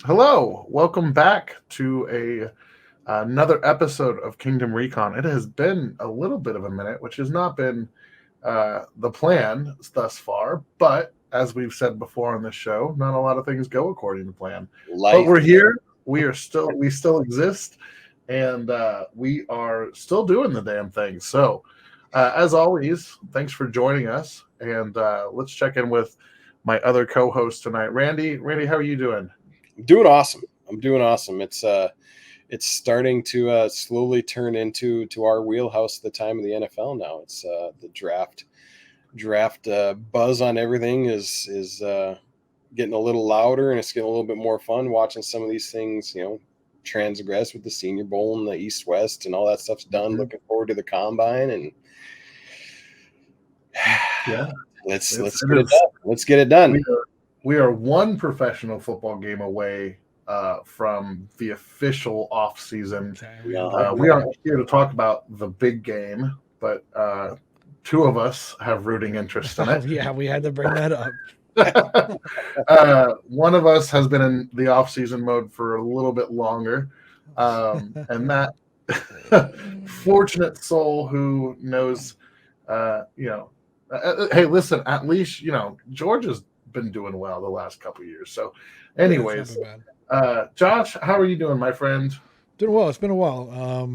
Hello, welcome back to another episode of Kingdom Recon. It has been a little bit of a minute, which has not been the plan thus far, but as we've said before on this show, not a lot of things go according to plan. But Life. we're here. We still exist, and we are still doing the damn thing. So, as always, thanks for joining us, and let's check in with my other co-host tonight, Randy. Randy, how are you doing? I'm doing awesome. I'm doing awesome. It's starting to slowly turn into our wheelhouse at the time of the NFL now. It's the draft buzz on everything is getting a little louder, and it's getting a little bit more fun watching some of these things, transgress with the Senior Bowl and the East West and all that stuff's done. Mhm. Looking forward to the combine, and Yeah, let's it's, get it done. Let's get it done. we are one professional football game away from the official off season. We aren't here to talk about the big game, but two of us have rooting interest in Oh, it. yeah, we had to bring that up. One of us has been in the off season mode for a little bit longer, and that fortunate soul who knows, hey, listen, at least Georgia's been doing well the last couple of years. So, anyways, Yeah, it's not been bad. Josh, how are you doing, my friend? Doing well. It's been a while.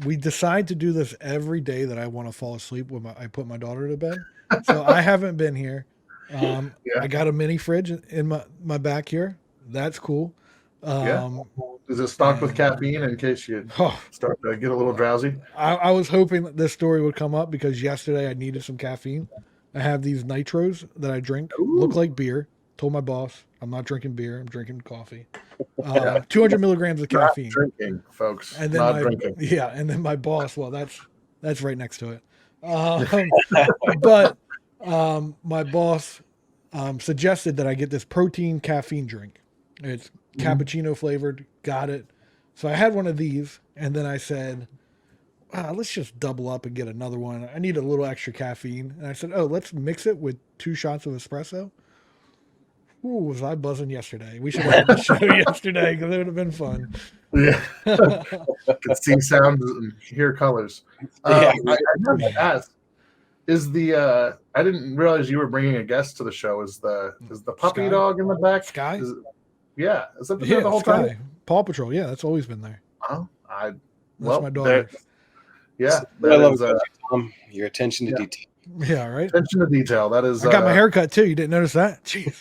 We decide to do this every day that I want to fall asleep when I put my daughter to bed. So I haven't been here. Yeah. I got a mini fridge in my back here. That's cool. Yeah. Is it stocked with caffeine in case you Oh, start to get a little drowsy? I was hoping that this story would come up because yesterday I needed some caffeine. I have these nitros that I drink, look like beer. Told my boss I'm not drinking beer. I'm drinking coffee. 200 milligrams of Not caffeine. drinking, folks. And then Not my drinking. and then my boss. Well, that's right next to it. But my boss suggested that I get this protein caffeine drink. It's cappuccino flavored. Got it. So I had one of these, and then I said, let's just double up and get another one. I need a little extra caffeine. And I said, oh, let's mix it with 2 shots of espresso. Ooh, was I buzzing yesterday? We should have had the show yesterday because it would have been fun. Yeah. Could see sounds and hear colors. Yeah. I have to ask, is the I didn't realize you were bringing a guest to the show. Is the puppy Sky? dog in the back? Sky? Is that been Yeah, there the whole Sky. time? Paw Patrol. Yeah, that's always been there. Oh, That's well, my daughter. yeah, I love is, it, Tom. Your attention to yeah. detail. Yeah, right. attention to detail. That is. I got my haircut too. You didn't notice that? Jeez.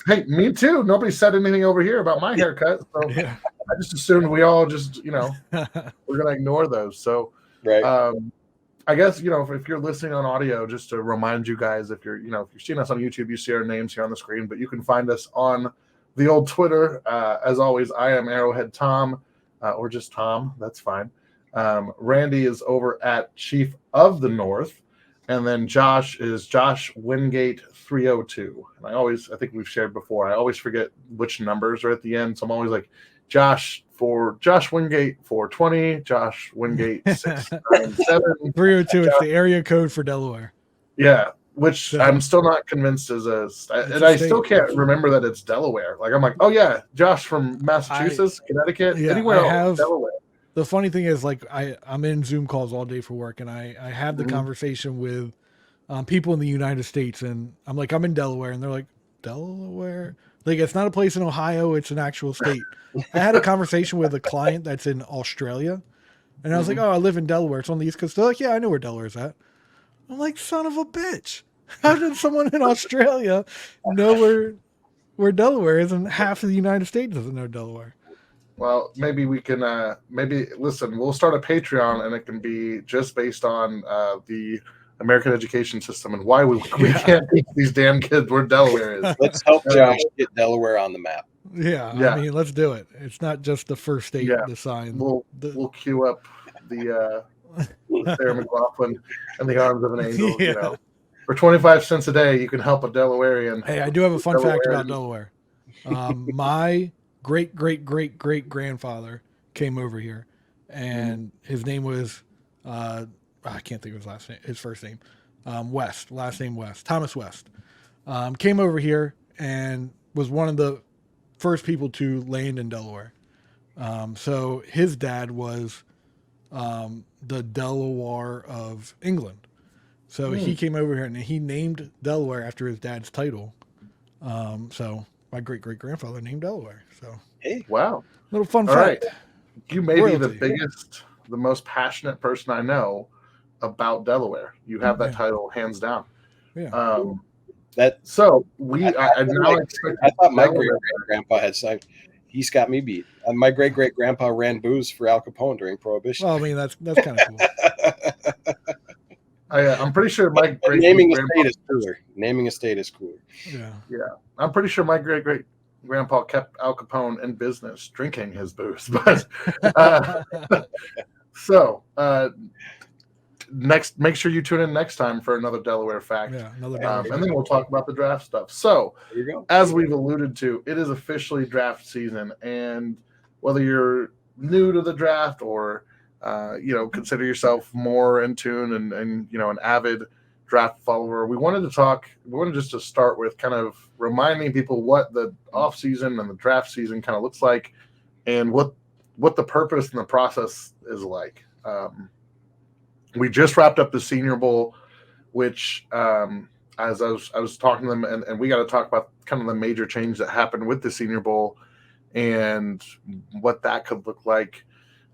Hey, me too. Nobody said anything over here about my haircut, so Yeah. I just assumed we all just we're gonna ignore those. So Right. I guess if you're listening on audio, just to remind you guys, if you're seeing us on YouTube, you see our names here on the screen, but you can find us on the old Twitter. As always, I am Arrowhead Tom, or just Tom. That's fine. Randy is over at Chief of the North, and then Josh is Josh Wingate 302. And I think we've shared before. I always forget which numbers are at the end, so I'm always like Josh Wingate 420, Josh Wingate 697. 302. It's the area code for Delaware. Yeah, which I'm still not convinced is I still can't remember that it's Delaware. Like I'm like, oh yeah, Josh from Massachusetts, Connecticut, anywhere else, Delaware. The funny thing is, like, I'm in Zoom calls all day for work, and I have the conversation with people in the United States, and I'm like, I'm in Delaware, and they're like, Delaware? Like, it's not a place in Ohio, it's an actual state. I had a conversation with a client that's in Australia, and I was like, oh, I live in Delaware. It's on the East Coast. They're like, yeah, I know where Delaware's at. I'm like, son of a bitch. How did someone in Australia know where Delaware is, and half of the United States doesn't know Delaware? Well, maybe we can listen, we'll start a Patreon, and it can be just based on the American education system and why we can't teach these damn kids where Delaware is. Let's help Josh get Delaware on the map. Yeah, I mean, let's do it. It's not just the first state to sign. We'll queue up the Sarah McLaughlin and the arms of an angel. Yeah. For 25 cents a day, you can help a Delawarean. Hey, I do have a fun fact about Delaware. My great grandfather came over here, and his name was I can't think of his first name. West, last name West, Thomas West. Came over here, and was one of the first people to land in Delaware. So his dad was the Delaware of England. So he came over here and he named Delaware after his dad's title. So my great-great-grandfather named Delaware. So Hey, Wow. little fun All right. fact. You may be the Royalty. biggest, the most passionate person I know about Delaware. You have that Yeah. title hands down. Yeah. that So I now expect I thought my Delaware- great grandpa had signed. He's got me beat. My great grandpa ran booze for Al Capone during Prohibition. Well, I mean that's kind of cool. I'm pretty sure my great Naming a grandpa. state is cooler. Naming a state is cooler. Yeah. I'm pretty sure my great grandpa kept Al Capone in business, drinking his booze. But so next, make sure you tune in next time for another Delaware fact. Yeah. Another And then we'll talk about the draft stuff. So, There you go. as we've alluded to, it is officially draft season, and whether you're new to the draft or consider yourself more in tune and an avid draft follower, we wanted just to start with kind of reminding people what the off season and the draft season kind of looks like, and what the purpose and the process is like. We just wrapped up the Senior Bowl, which as I was talking to them, and we got to talk about kind of the major change that happened with the Senior Bowl and what that could look like.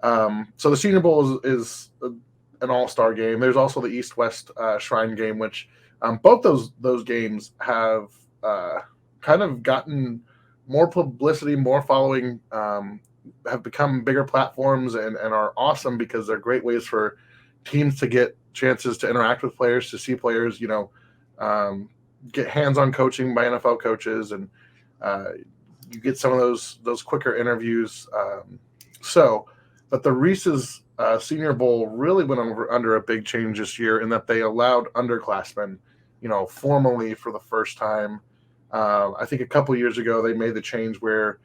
So the Senior Bowl is an all-star game. There's also the East-West Shrine game, which both those games have kind of gotten more publicity, more following, have become bigger platforms and are awesome because they're great ways for teams to get chances to interact with players, to see players, get hands-on coaching by NFL coaches, and you get some of those quicker interviews. But the Reese's Senior Bowl really went under a big change this year in that they allowed underclassmen, formally for the first time. I think a couple years ago they made the change where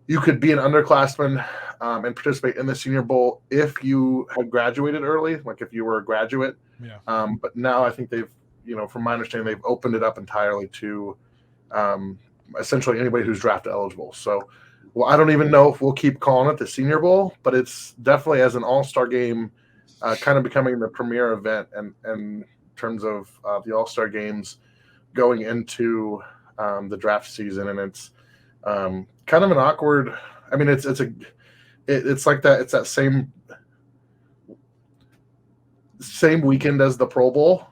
you could be an underclassman and participate in the Senior Bowl if you had graduated early, like if you were a graduate. Yeah. But now I think they've, from my understanding, they've opened it up entirely to essentially anybody who's draft eligible. So, well, I don't even know if we'll keep calling it the Senior Bowl, but it's definitely as an all-star game, kind of becoming the premier event and in terms of the all-star games going into the draft season. And it's kind of an awkward. I mean, it's like that. It's that same weekend as the Pro Bowl,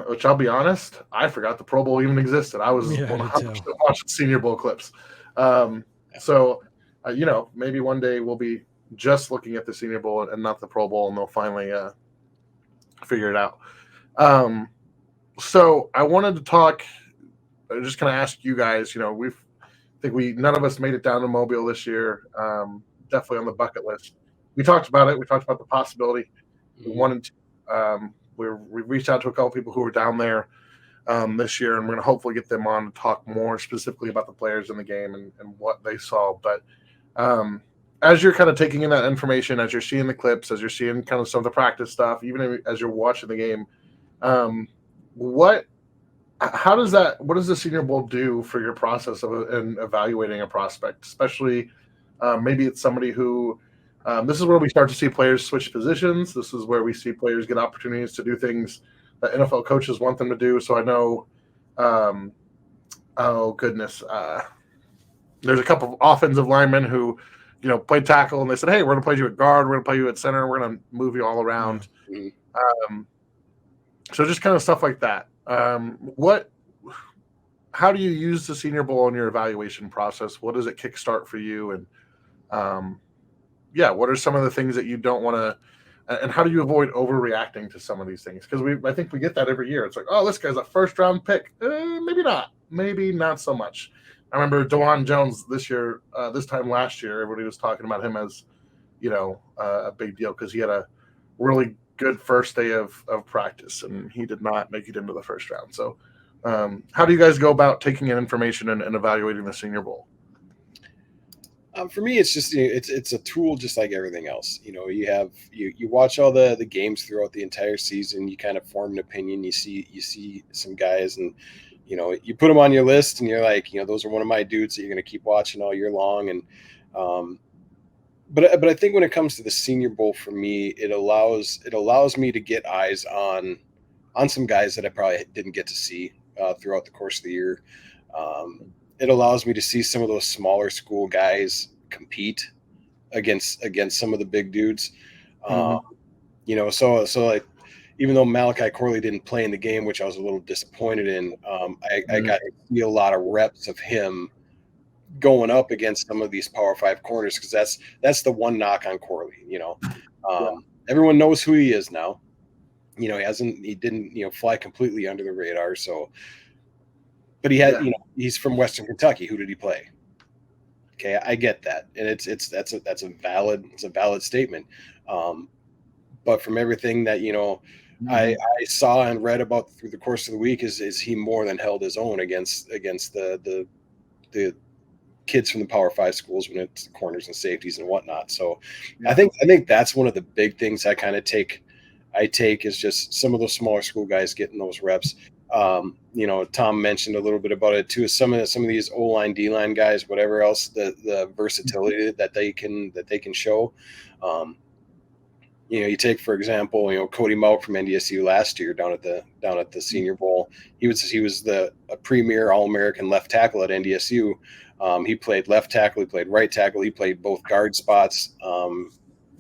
which I'll be honest, I forgot the Pro Bowl even existed. I was 100% watching Senior Bowl clips. So, maybe one day we'll be just looking at the Senior Bowl and not the Pro Bowl, and they'll finally figure it out. So I wanted to talk. I just kind of ask you guys. None of us made it down to Mobile this year. Definitely on the bucket list. We talked about it. We talked about the possibility. We wanted to. We reached out to a couple people who were down there this year, and we're going to hopefully get them on to talk more specifically about the players in the game and what they saw. But as you're kind of taking in that information, as you're seeing the clips, as you're seeing kind of some of the practice stuff, even as you're watching the game, what does the Senior Bowl do for your process in evaluating a prospect, especially maybe it's somebody who this is where we start to see players switch positions. This is where we see players get opportunities to do things that NFL coaches want them to do. So I know, there's a couple of offensive linemen who, played tackle, and they said, "Hey, we're going to play you at guard. We're going to play you at center. We're going to move you all around." Mm-hmm. So just kind of stuff like that. How do you use the Senior Bowl in your evaluation process? What does it kickstart for you? And what are some of the things that you don't want to, and how do you avoid overreacting to some of these things? Because I think we get that every year. It's like, oh, this guy's a first round pick. Maybe not so much. I remember DeJuan Jones this time last year, everybody was talking about him as, a big deal because he had a really good first day of practice, and he did not make it into the first round. So how do you guys go about taking in information and evaluating the Senior Bowl? For me, it's just it's a tool just like everything else. You watch all the games throughout the entire season. You kind of form an opinion. You see some guys, and you put them on your list and you're like, those are one of my dudes that you're going to keep watching all year long. And, but I think when it comes to the Senior Bowl, for me, it allows me to get eyes on some guys that I probably didn't get to see throughout the course of the year. It allows me to see some of those smaller school guys compete against some of the big dudes. So like, even though Malachi Corley didn't play in the game, which I was a little disappointed in, I got to see a lot of reps of him going up against some of these Power 5 corners, because that's the one knock on Corley. Everyone knows who he is now. He didn't fly completely under the radar. So, but he had he's from Western Kentucky. Who did he play? Okay, I get that, and that's a valid statement. But from everything that I saw and read about through the course of the week, is he more than held his own against the kids from the Power 5 schools when it's corners and safeties and whatnot. So I think that's one of the big things I kind of take is just some of those smaller school guys getting those reps. Tom mentioned a little bit about it too. Some of these O-line, D-line guys, whatever else, the versatility that they can show. You take, for example, Cody Mauck from NDSU last year down at the Senior Bowl. He was a premier All-American left tackle at NDSU. He played left tackle, he played right tackle, he played both guard spots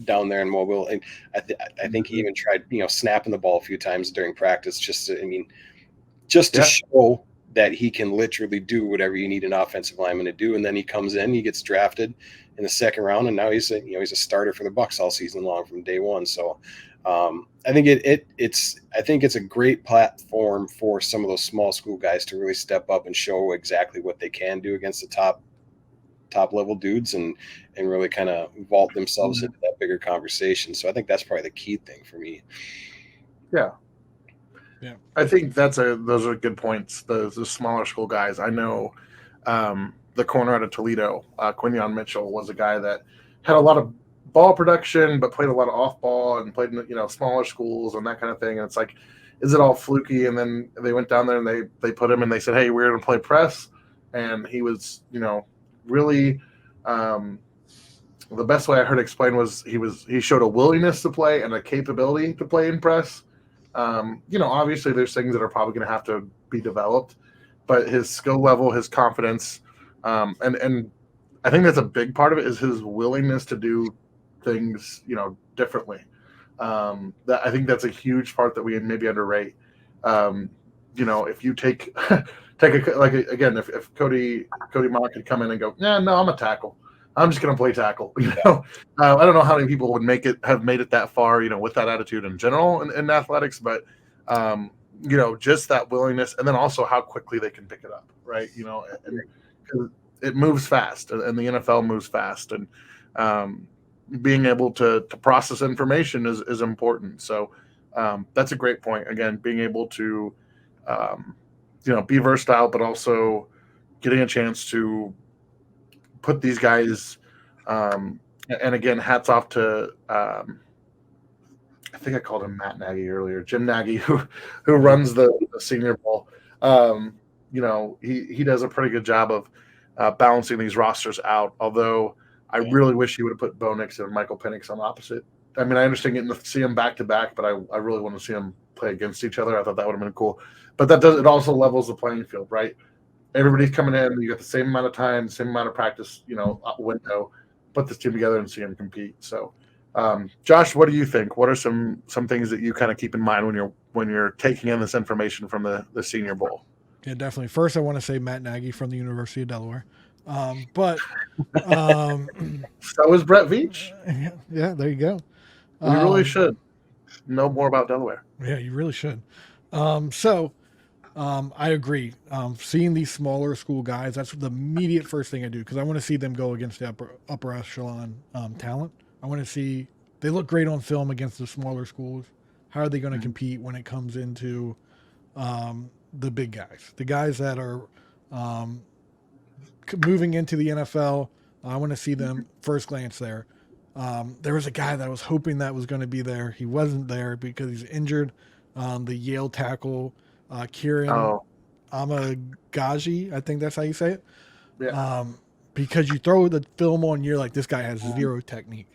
down there in Mobile, and I think he even tried snapping the ball a few times during practice, just to show that he can literally do whatever you need an offensive lineman to do. And then he comes in, he gets drafted in the second round, and now he's a starter for the Bucs all season long from day one. So I think it's a great platform for some of those small school guys to really step up and show exactly what they can do against the top level dudes, and really kind of vault themselves into that bigger conversation. So I think that's probably the key thing for me. Yeah. I think those are good points. The smaller school guys. I know the corner out of Toledo, Quinion Mitchell, was a guy that had a lot of ball production, but played a lot of off ball and played in smaller schools and that kind of thing. And it's like, is it all fluky? And then they went down there and they put him and they said, hey, we're going to play press, and he was really. The best way I heard explained was he showed a willingness to play and a capability to play in press. Obviously there's things that are probably going to have to be developed, but his skill level, his confidence, and I think that's a big part of it, is his willingness to do things, differently. That I think that's a huge part that we maybe underrate. If you take if Cody Mauck could come in and go, yeah, no, I'm a tackle. I'm just going to play tackle. I don't know how many people would have made it that far, with that attitude in general in athletics, but just that willingness, and then also how quickly they can pick it up, right? And it moves fast, and the NFL moves fast, and being able to process information is important. So that's a great point. Again, being able to be versatile, but also getting a chance to put these guys, and again, hats off to I think I called him Matt Nagy earlier, Jim Nagy, who runs the Senior Bowl. He does a pretty good job of balancing these rosters out. Although I really wish he would have put Bo Nix and Michael Penix on opposite. I mean, I understand getting to see them back to back, but I really want to see them play against each other. I thought that would have been cool. But it also levels the playing field, right? Everybody's coming in. You got the same amount of time, same amount of practice, window. Put this team together and see them compete. So, Josh, what do you think? What are some things that you kind of keep in mind when you're taking in this information from the Senior Bowl? Yeah, definitely. First, I want to say Matt Nagy from the University of Delaware, but so is Brett Veach. Yeah, there you go. We really should know more about Delaware. Yeah, you really should. I agree. Seeing these smaller school guys, that's the immediate first thing I do, because I want to see them go against the upper echelon talent. I want to see, they look great on film against the smaller schools. How are they going to compete when it comes into the big guys, the guys that are moving into the NFL? I want to see them first glance there. There was a guy that I was hoping that was going to be there. He wasn't there because he's injured. The Yale tackle, Kieran Amagaji, I think that's how you say it. Yeah. Because you throw the film on, you're like, this guy has zero technique,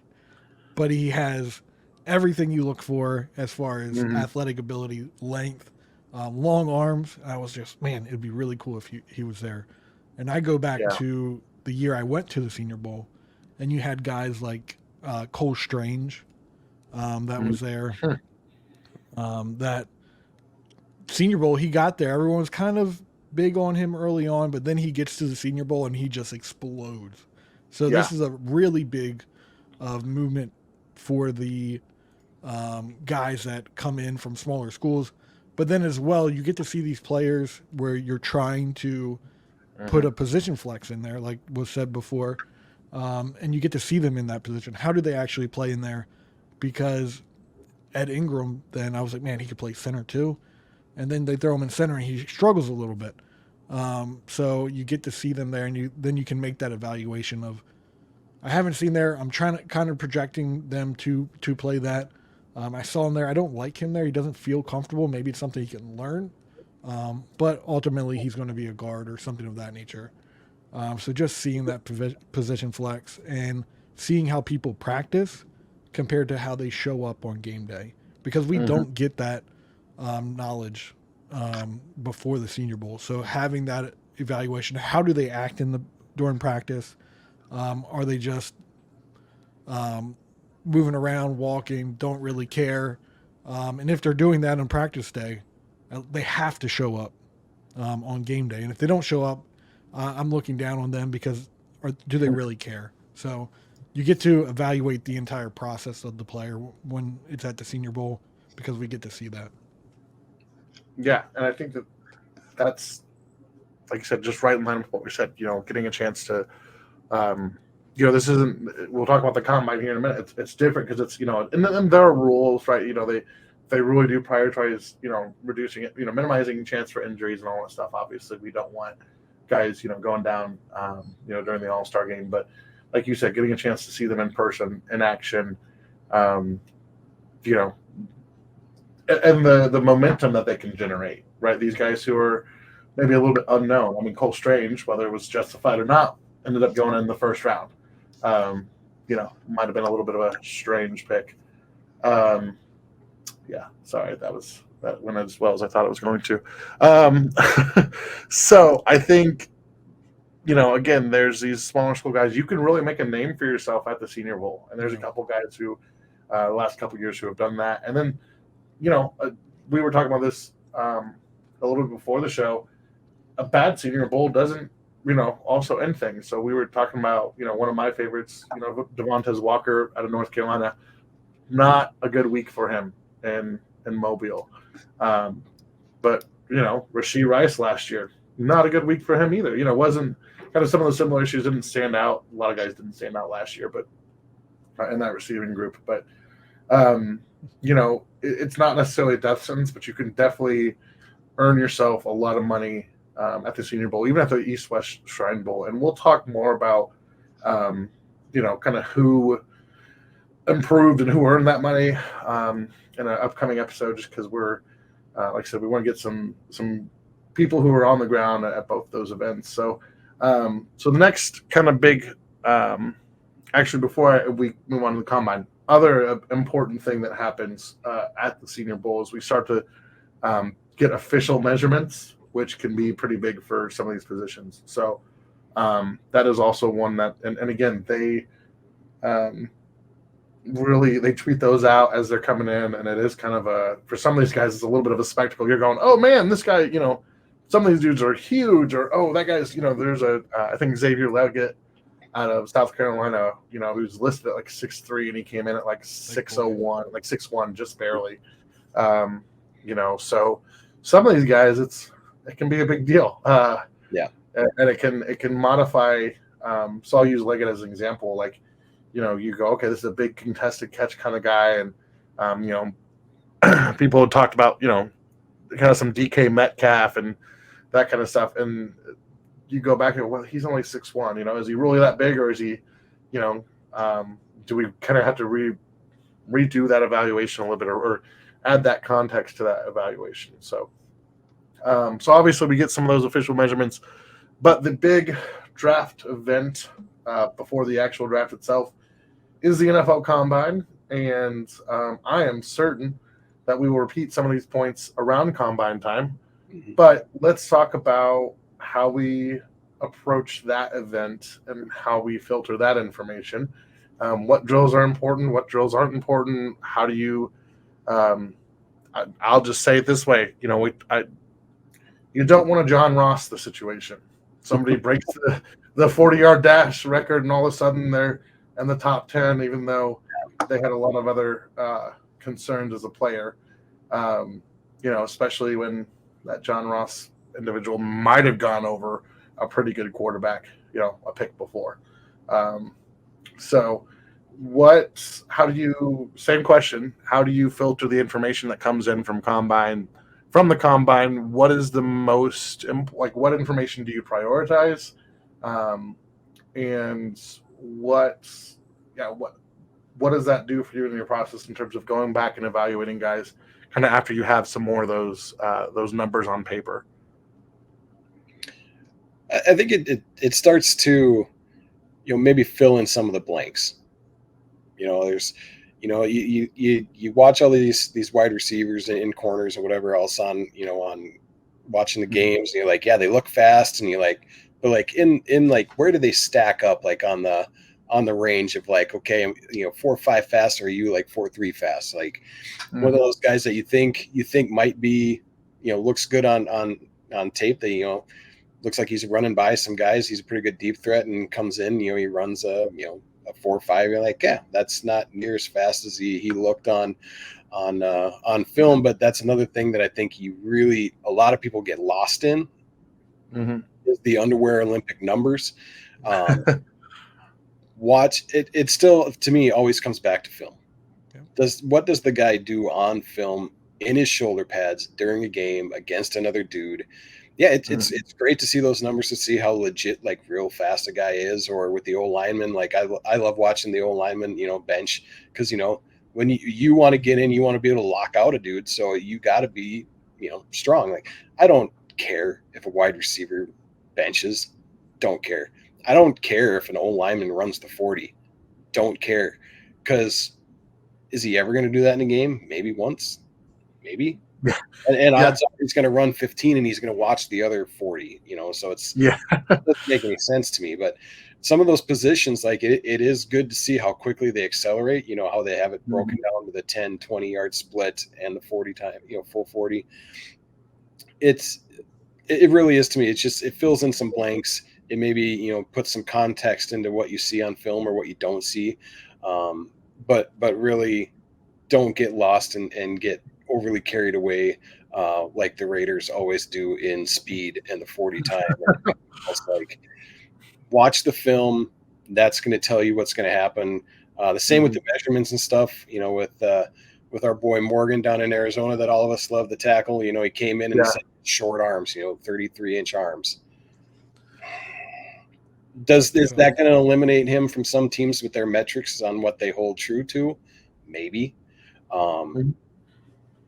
but he has everything you look for as far as Mhm. athletic ability, length, long arms. I was just, man, it'd be really cool if he was there. And I go back Yeah. to the year I went to the Senior Bowl, and you had guys like Cole Strange that Mhm. was there. That Senior Bowl, he got there. Everyone was kind of big on him early on, but then he gets to the Senior Bowl and he just explodes. So Yeah. this is a really big movement for the guys that come in from smaller schools. But then as well, you get to see these players where you're trying to put Mhm. a position flex in there, like was said before, and you get to see them in that position. How do they actually play in there? Because Ed Ingram, then I was like, man, he could play center too. And then they throw him in center and he struggles a little bit. So you get to see them there, and you can make that evaluation of, I haven't seen there. I'm trying to kind of projecting them to play that. I saw him there. I don't like him there. He doesn't feel comfortable. Maybe it's something he can learn, but ultimately he's going to be a guard or something of that nature. So just seeing that position flex and seeing how people practice compared to how they show up on game day, because we Mhm. don't get that knowledge before the Senior Bowl. So having that evaluation, how do they act during practice? Are they just moving around, walking, don't really care? And if they're doing that on practice day, they have to show up on game day. And if they don't show up, I'm looking down on them because, or do they really care? So you get to evaluate the entire process of the player when it's at the Senior Bowl, because we get to see that. Yeah, and I think that's, like you said, just right in line with what we said. Getting a chance to, um, this isn't. We'll talk about the combine here in a minute. It's different because it's and there are rules, right? They really do prioritize reducing it, minimizing chance for injuries and all that stuff. Obviously, we don't want guys going down during the All-Star game, but like you said, getting a chance to see them in person, in action, um, you know, and the momentum that they can generate, right? These guys who are maybe a little bit unknown. I mean, Cole Strange, whether it was justified or not, ended up going in the first round. Might have been a little bit of a strange pick. Um, yeah, sorry, that went as well as I thought it was going to. Um, so I think, again, there's these smaller school guys. You can really make a name for yourself at the Senior Bowl, and there's a couple guys who, the last couple years, who have done that. And then, we were talking about this a little bit before the show. A bad Senior Bowl doesn't, also end things. So we were talking about, one of my favorites, Devontae Walker out of North Carolina. Not a good week for him in Mobile. But Rashee Rice last year, not a good week for him either. Wasn't kind of some of the similar issues didn't stand out. A lot of guys didn't stand out last year, but in that receiving group. But it's not necessarily a death sentence, but you can definitely earn yourself a lot of money at the Senior Bowl, even at the East-West Shrine Bowl. And we'll talk more about, kind of who improved and who earned that money in an upcoming episode, just because we're, like I said, we want to get some people who are on the ground at both those events. So the next kind of big, actually, before we move on to the combine, other important thing that happens at the Senior Bowl is we start to get official measurements, which can be pretty big for some of these positions. So that is also one that, and again, they really, they tweet those out as they're coming in, and it is kind of for some of these guys, it's a little bit of a spectacle. You're going, oh man, this guy, some of these dudes are huge, or oh, that guy's, there's I think Xavier Leggett out of South Carolina, who's listed at like 6'3", and he came in at like 6'01", like 6'1", just barely. So some of these guys, it can be a big deal. Yeah, and it can modify. So I'll use Leggett as an example. Like, you go, okay, this is a big contested catch kind of guy, and people had talked about kind of some DK Metcalf and that kind of stuff, and you go back and, well, he's only 6'1", is he really that big, or is he, do we kind of have to redo that evaluation a little bit, or add that context to that evaluation? So So obviously we get some of those official measurements, but the big draft event before the actual draft itself is the NFL Combine, and I am certain that we will repeat some of these points around Combine time. But let's talk about how we approach that event and how we filter that information. What drills are important, what drills aren't important. How do you? I'll just say it this way: you don't want to John Ross the situation. Somebody breaks the 40-yard dash record, and all of a sudden they're in the top 10, even though they had a lot of other concerns as a player. Especially when that John Ross individual might have gone over a pretty good quarterback, a pick before. Same question, how do you filter the information that comes in from the combine? What is the most, what information do you prioritize? And what does that do for you in your process in terms of going back and evaluating guys kind of after you have some more of those numbers on paper? I think it starts to, maybe fill in some of the blanks. There's, you watch all these wide receivers in corners and whatever else on watching the games, and you're like, yeah, they look fast, and you're like, but like in like, where do they stack up, like on the range of like, okay, 4.5 fast, or are you like 4.3 fast? Like one of those guys that you think might be, looks good on tape, that looks like he's running by some guys, he's a pretty good deep threat, and comes in, he runs a 4.5. You're like, yeah, that's not near as fast as he looked on film. But that's another thing that I think a lot of people get lost in, is the underwear Olympic numbers. Watch it. It still, to me, always comes back to film. Yeah. What does the guy do on film in his shoulder pads during a game against another dude? Yeah, it's great to see those numbers, to see how legit, like, real fast a guy is. Or with the O lineman, like I love watching the O lineman, bench, because when you want to get in, you want to be able to lock out a dude, so you got to be strong. Like, I don't care if a wide receiver benches, don't care. I don't care if an O lineman runs the 40, don't care, because is he ever going to do that in a game? Maybe once, maybe. And odds are he's going to run 15 and he's going to watch the other 40, so it doesn't make any sense to me. But some of those positions, like it is good to see how quickly they accelerate, how they have it broken down to the 10, 20-yard split and the 40 time, full 40. It really is, to me. It's just, it fills in some blanks. It maybe, puts some context into what you see on film or what you don't see. But really don't get lost and get overly carried away, like the Raiders always do in speed and the 40 time. It's like, watch the film. That's going to tell you what's going to happen. The same with the measurements and stuff, with our boy Morgan down in Arizona, that all of us love, the tackle. He came in and said short arms, 33-inch arms. Is that going to eliminate him from some teams with their metrics on what they hold true to? Maybe.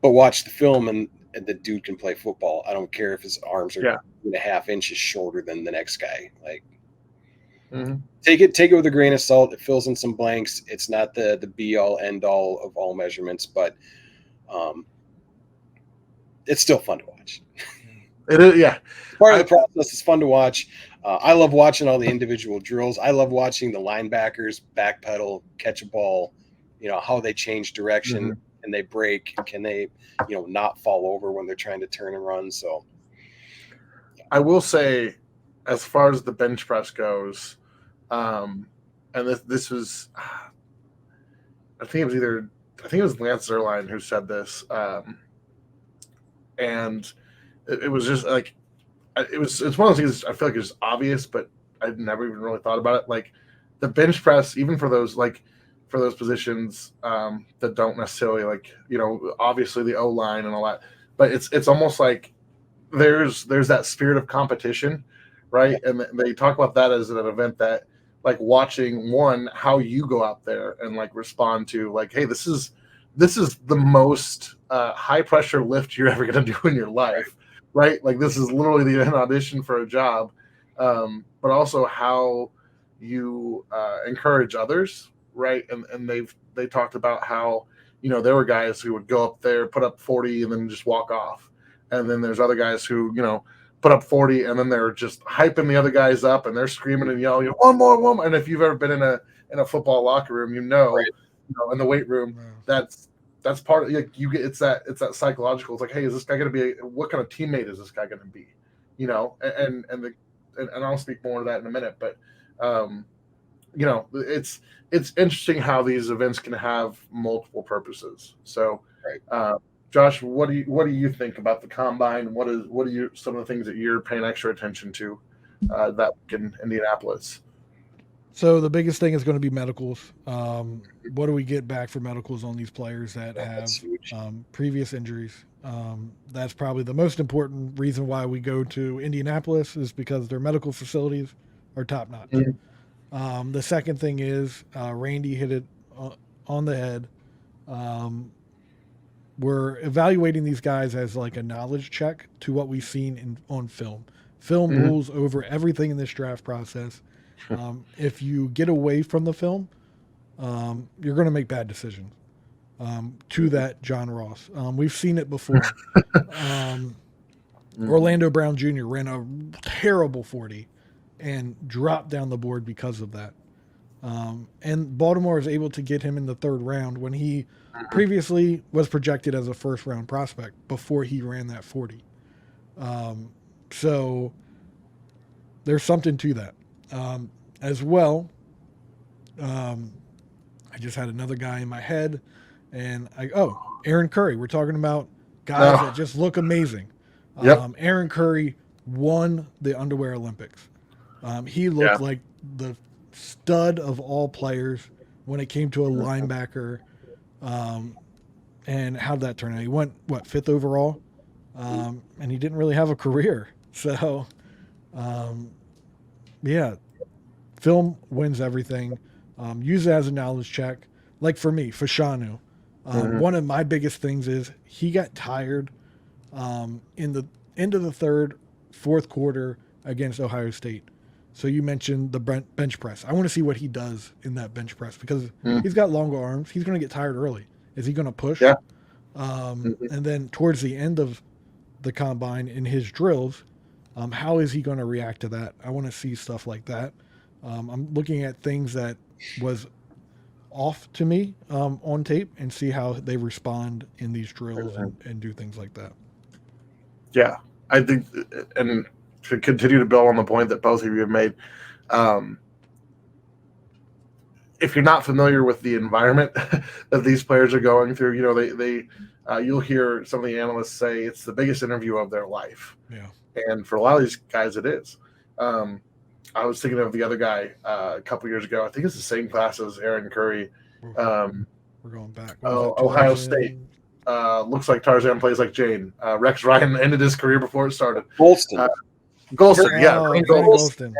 But watch the film, and the dude can play football. I don't care if his arms are 2.5 inches shorter than the next guy. Like, take it with a grain of salt. It fills in some blanks. It's not the be all end all of all measurements, but it's still fun to watch. It is, yeah. Part of the process. It's fun to watch. I love watching all the individual drills. I love watching the linebackers backpedal, catch a ball, how they change direction. And they break, can they, not fall over when they're trying to turn and run? So I will say, as far as the bench press goes, and this was, I think it was Lance Zierlein who said this, and it was just like, it's one of those things I feel like it's obvious, but I've never even really thought about it. Like, the bench press, even for those positions that don't necessarily, obviously the O-line and all that, but it's almost like there's that spirit of competition, right? And they talk about that as an event that, like, watching how you go out there and respond to, hey, this is the most high pressure lift you're ever going to do in your life. right? Like this is literally an audition for a job, but also how you encourage others, right? And they talked about how, you know, there were guys who would go up there, put up 40, and then just walk off, and then there's other guys who, you know, put up 40, and then they're just hyping the other guys up, and they're screaming and yelling, one more, one more. And if you've ever been in a football locker room, you know, in the weight room, that's part of, like, you get, it's that psychological. It's like, hey, is this guy going to be what kind of teammate is this guy going to be? You know, and I'll speak more to that in a minute, but you know, it's interesting how these events can have multiple purposes. So, Josh, what do you think about the combine? What are some of the things that you're paying extra attention to that week in Indianapolis? So the biggest thing is going to be medicals. What do we get back for medicals on these players that have previous injuries? That's probably the most important reason why we go to Indianapolis, is because their medical facilities are top notch. Mm-hmm. The second thing is Randy hit it on the head. We're evaluating these guys as like a knowledge check to what we've seen on film. Film mm-hmm. rules over everything in this draft process. If you get away from the film, you're going to make bad decisions. To that John Ross, we've seen it before. Orlando Brown Jr. ran a terrible 40 and dropped down the board because of that. And Baltimore is able to get him in the third round when he previously was projected as a first round prospect before he ran that 40. So there's something to that. As well, I just had another guy in my head, and Aaron Curry. We're talking about guys that just look amazing. Yep. Aaron Curry won the Underwear Olympics. He looked like the stud of all players when it came to a linebacker. And how'd that turn out? He went, fifth overall? And he didn't really have a career. So, film wins everything. Use it as a knowledge check. Like for me, Fashanu, one of my biggest things is he got tired in the end of the third, fourth quarter against Ohio State. So you mentioned the bench press. I want to see what he does in that bench press because he's got longer arms. He's going to get tired early. Is he going to push? Yeah. And then towards the end of the combine in his drills, how is he going to react to that? I want to see stuff like that. I'm looking at things that was off to me on tape and see how they respond in these drills and do things like that. Yeah, I think, and to continue to build on the point that both of you have made, if you're not familiar with the environment that these players are going through, you know, they you'll hear some of the analysts say it's the biggest interview of their life. Yeah. And for a lot of these guys, it is. I was thinking of the other guy a couple years ago. I think it's the same class as Aaron Curry. We're going back. Ohio State. Looks like Tarzan, plays like Jane. Rex Ryan ended his career before it started. Golston. Golston.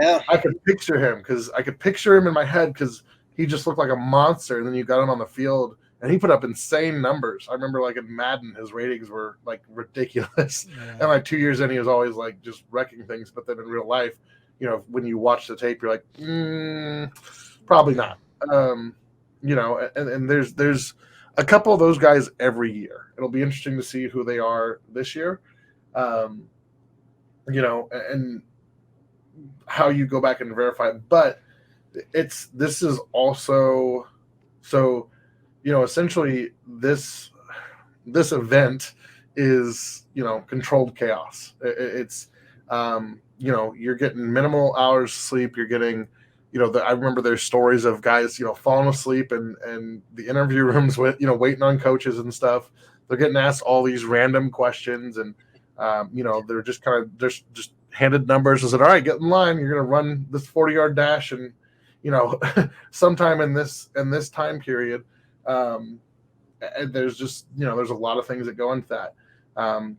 Yeah. I could picture him in my head because he just looked like a monster. And then you got him on the field, and he put up insane numbers. I remember, like, in Madden, his ratings were, like, ridiculous. Yeah. And, like, 2 years in, he was always, like, just wrecking things. But then in real life, you know, when you watch the tape, you're like, probably not. You know, and there's a couple of those guys every year. It'll be interesting to see who they are this year. You know, and how you go back and verify it. But this is also, so, you know, essentially this event is, you know, controlled chaos. It's you know, you're getting minimal hours sleep. You're getting, you know, I remember there's stories of guys, you know, falling asleep and the interview rooms with, you know, waiting on coaches and stuff. They're getting asked all these random questions, and you know, they're just kind of just handed numbers and said, all right, get in line. You're going to run this 40-yard dash, and, you know, sometime in this time period, and there's just, you know, there's a lot of things that go into that.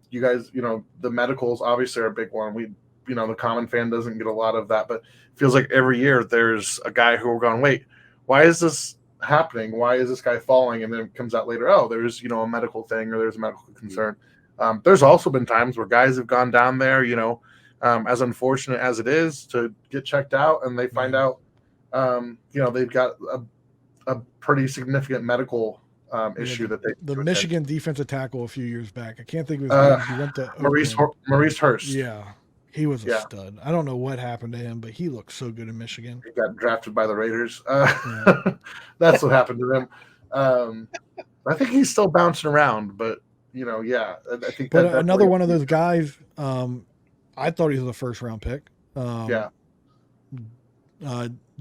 You guys, you know, the medicals obviously are a big one. You know, the common fan doesn't get a lot of that, but it feels like every year there's a guy who we're going, wait, why is this happening? Why is this guy falling? And then it comes out later, oh, there's, you know, a medical thing, or there's a medical concern. There's also been times where guys have gone down there, as unfortunate as it is, to get checked out, and they find out, they've got a pretty significant medical issue that they the Michigan defensive tackle a few years back. I can't think of his Uh, name. He went to Maurice Hurst. Yeah, he was a Yeah. stud. I don't know what happened to him, but he looked so good in Michigan. He got drafted by the Raiders. That's what happened to him. I think he's still bouncing around, but I think. But another one of those guys. I thought he was a first round pick.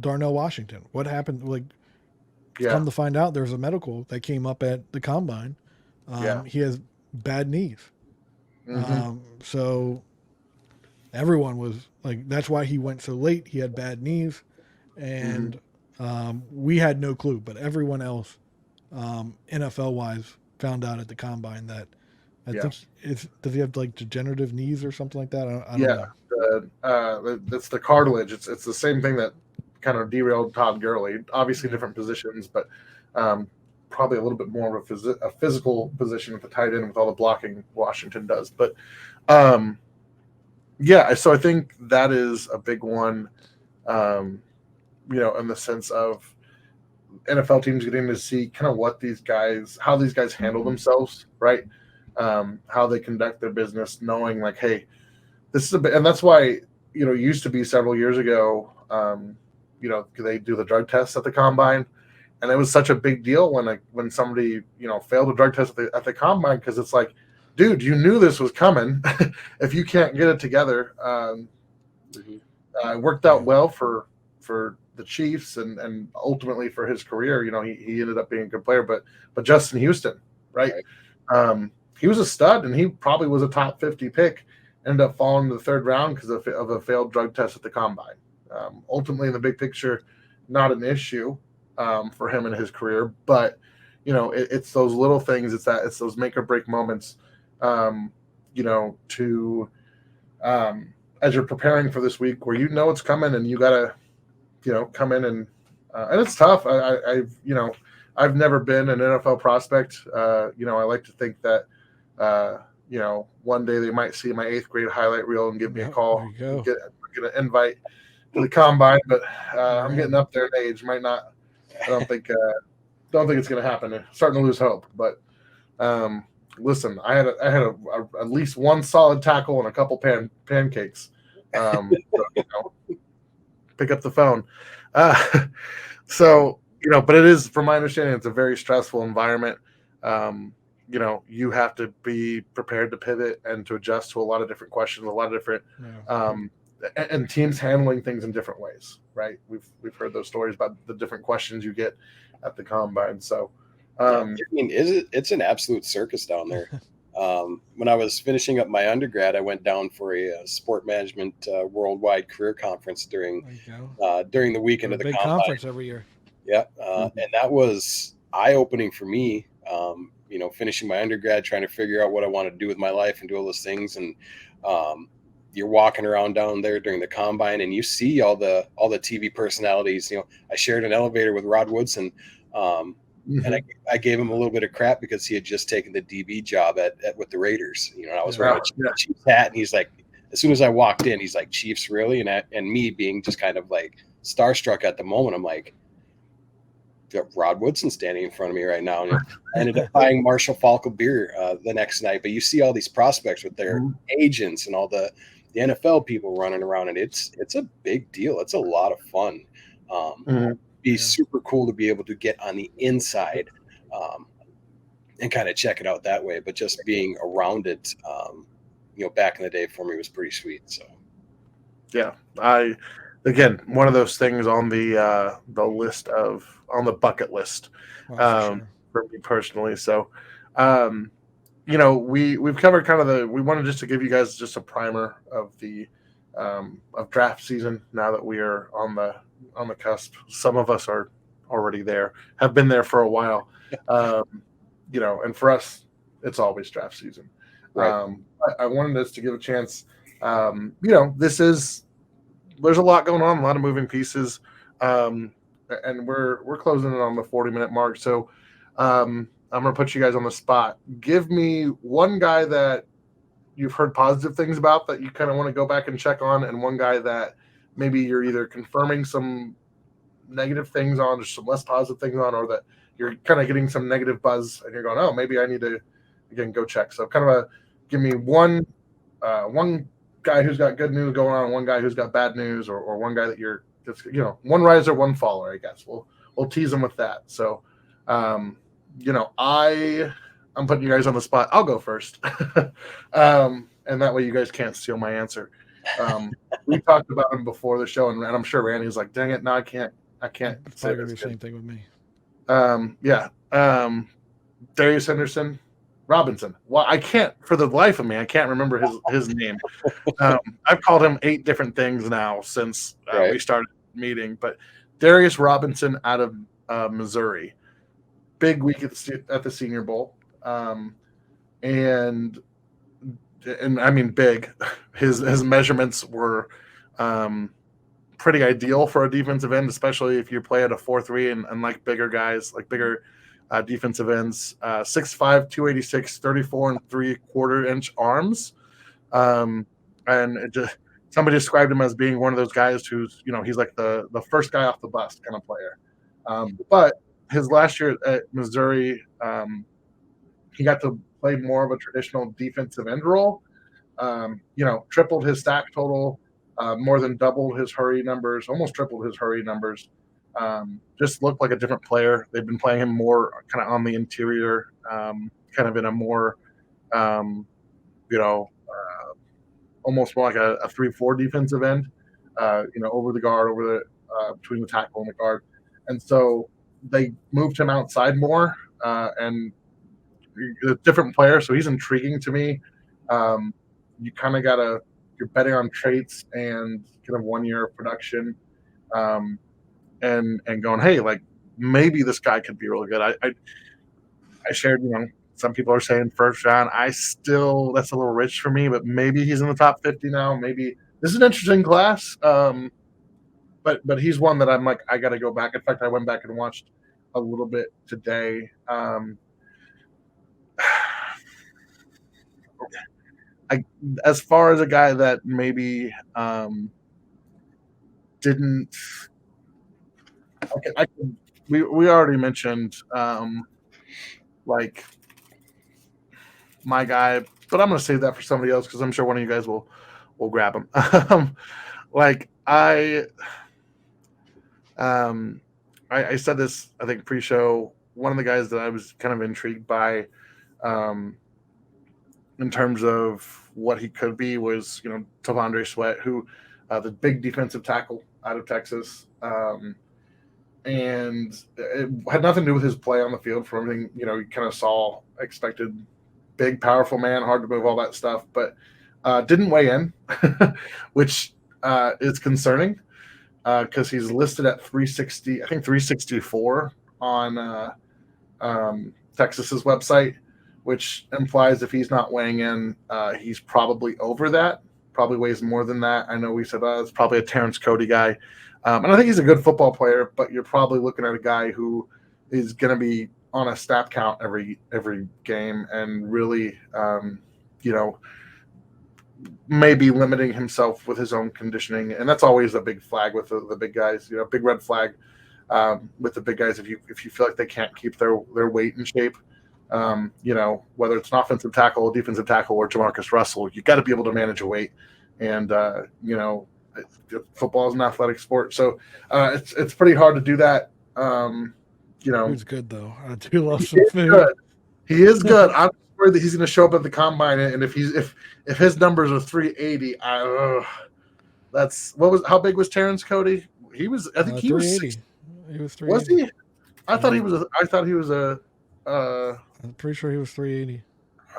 Darnell Washington. What happened? Come to find out, there's a medical that came up at the combine. He has bad knees. Mm-hmm. So everyone was like, that's why he went so late. He had bad knees, and we had no clue. But everyone else, NFL wise, found out at the combine that I think does he have degenerative knees or something like that? I don't know. That's the cartilage. It's the same thing that kind of derailed Todd Gurley. Obviously different positions, but probably a little bit more of a physical position at the tight end with all the blocking Washington does. But so I think that is a big one, in the sense of NFL teams getting to see kind of how these guys handle themselves, right? How they conduct their business, knowing hey, this is and that's why, it used to be several years ago, they do the drug tests at the combine, and it was such a big deal when somebody, failed a drug test at the combine, because it's like, dude, you knew this was coming. If you can't get it together, it worked out well for the Chiefs and ultimately for his career. He ended up being a good player, but Justin Houston, right? He was a stud, and he probably was a top 50 pick. Ended up falling to the third round because of a failed drug test at the combine. Ultimately, in the big picture, not an issue for him in his career, but it's those little things. It's those make or break moments. As you're preparing for this week, where it's coming, and you gotta, come in and it's tough. I've never been an NFL prospect. I like to think that. One day they might see my 8th grade highlight reel and give me a call, get an invite to the combine, but I'm getting up there in age. Might not. I don't think it's going to happen. I'm starting to lose hope. But listen, I had at least one solid tackle and a couple pancakes. Pick up the phone. But it is, from my understanding, it's a very stressful environment. You have to be prepared to pivot and to adjust to a lot of different questions, a lot of different, and teams handling things in different ways, right? We've heard those stories about the different questions you get at the combine. So, it's an absolute circus down there. When I was finishing up my undergrad, I went down for a sport management worldwide career conference during the weekend of the big combine. Conference every year. Yeah, and that was eye-opening for me. Finishing my undergrad, trying to figure out what I want to do with my life and do all those things. And you're walking around down there during the combine, and you see all the TV personalities. I shared an elevator with Rod Woodson, and I gave him a little bit of crap because he had just taken the DB job with the Raiders. I was wearing a Chiefs hat, and he's like, as soon as I walked in, he's like, "Chiefs, really?" And me being just kind of like starstruck at the moment, I'm like, Rod Woodson standing in front of me right now. And I ended up buying Marshall Falco beer the next night. But you see all these prospects with their agents and all the NFL people running around, and it's a big deal. It's a lot of fun. Be super cool to be able to get on the inside and kind of check it out that way. But just being around it, back in the day for me was pretty sweet. So, yeah, again, one of those things on the list on the bucket list for me personally. So, we've covered kind of we wanted just to give you guys just a primer of the of draft season. Now that we are on the cusp, some of us are already there, have been there for a while. And for us, it's always draft season. Right. I wanted us to give a chance. There's a lot going on, a lot of moving pieces, and we're closing in on the 40-minute mark. So I I'm gonna put you guys on the spot. Give me one guy that you've heard positive things about that you kind of want to go back and check on, and one guy that maybe you're either confirming some negative things on or some less positive things on, or that you're kind of getting some negative buzz and you're going, oh, maybe I need to again go check. So kind of give me one guy who's got good news going on, and one guy who's got bad news, or one guy that you're just, one riser, one faller, I guess. We'll tease them with that. So I'm putting you guys on the spot. I'll go first. And that way you guys can't steal my answer. We talked about him before the show, and I'm sure Randy's like, dang it, no, I can't It's say probably gonna be this the same thing with me. Darius Henderson Robinson. Well, I can't, for the life of me, I can't remember his name. I've called him 8 different things now since we started meeting, but Darius Robinson out of Missouri. Big week at the Senior Bowl. And I mean big. His measurements were pretty ideal for a defensive end, especially if you play at a 4-3 and like bigger guys, like bigger defensive ends. 6'5", 286, 34 3/4 inch arms. And somebody described him as being one of those guys who's, he's like the first guy off the bus kind of player. But his last year at Missouri, he got to play more of a traditional defensive end role. Tripled his sack total, more than doubled his hurry numbers, almost tripled his hurry numbers. Just looked like a different player. They've been playing him more kind of on the interior, kind of in a more, almost more like a 3-4 defensive end, over the guard, between the tackle and the guard. And so they moved him outside more, and a different player. So he's intriguing to me. You kind of you're betting on traits and kind of 1 year of production, and going, hey, like maybe this guy could be really good. I shared, some people are saying first round. that's a little rich for me, but maybe he's in the top 50 now. Maybe this is an interesting class. But he's one that I'm like, I got to go back. In fact, I went back and watched a little bit today. As far as a guy that maybe didn't, we already mentioned like my guy, but I'm going to save that for somebody else because I'm sure one of you guys will grab him. I said this, I think, pre-show. One of the guys that I was kind of intrigued by in terms of what he could be was, Tavondre Sweat, who the big defensive tackle out of Texas. And it had nothing to do with his play on the field. From everything, you kind of saw, expected big, powerful man, hard to move, all that stuff, but didn't weigh in, which is concerning because he's listed at 360, I think 364 on Texas's website, which implies if he's not weighing in, he's probably over that, probably weighs more than that. I know we said it's probably a Terrence Cody guy. And I think he's a good football player, but you're probably looking at a guy who is going to be on a snap count every game and really, maybe limiting himself with his own conditioning. And that's always a big flag with the big guys, big red flag with the big guys. If you feel like they can't keep their weight in shape, whether it's an offensive tackle, defensive tackle, or Jamarcus Russell, you got to be able to manage a weight. And, football is an athletic sport. So it's pretty hard to do that. He's good, though. I do love some food. Good. He is good. I'm worried that he's going to show up at the combine, and if his numbers are 380, how big was Terrence Cody? He was, I think he was 380. He was 380. Was he? I thought he was a. I'm pretty sure he was 380.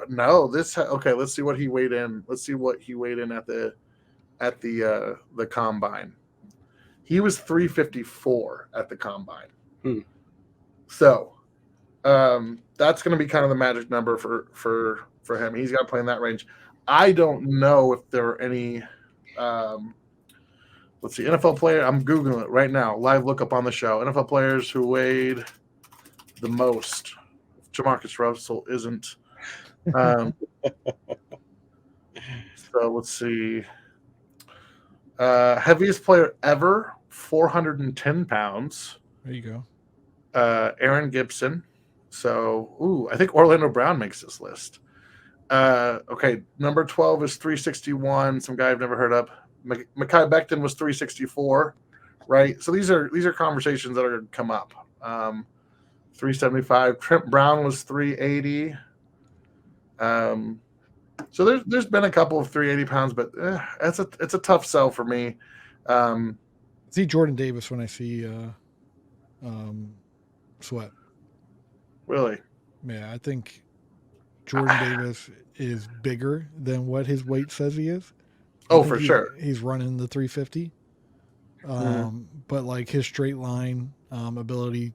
No, okay. Let's see what he weighed in. Let's see what he weighed in at the combine. He was 354 at the combine. So that's going to be kind of the magic number for him. He's got to play in that range. I don't know if there are any let's see, NFL player. I'm Googling it right now. Live lookup on the show. NFL players who weighed the most Jamarcus Russell isn't. So let's see. Heaviest player ever, 410 pounds. There you go. Aaron Gibson. So, I think Orlando Brown makes this list. Okay, number 12 is 361. Some guy I've never heard of. Mekhi Becton was 364, right? So these are conversations that are going to come up. 375. Trent Brown was 380. So there's been a couple of 380 pounds, but it's a tough sell for me. I see Jordan Davis when I see Sweat. Really? Yeah, I think Jordan Davis is bigger than what his weight says he is. For sure. He's running the 350. But like his straight line ability,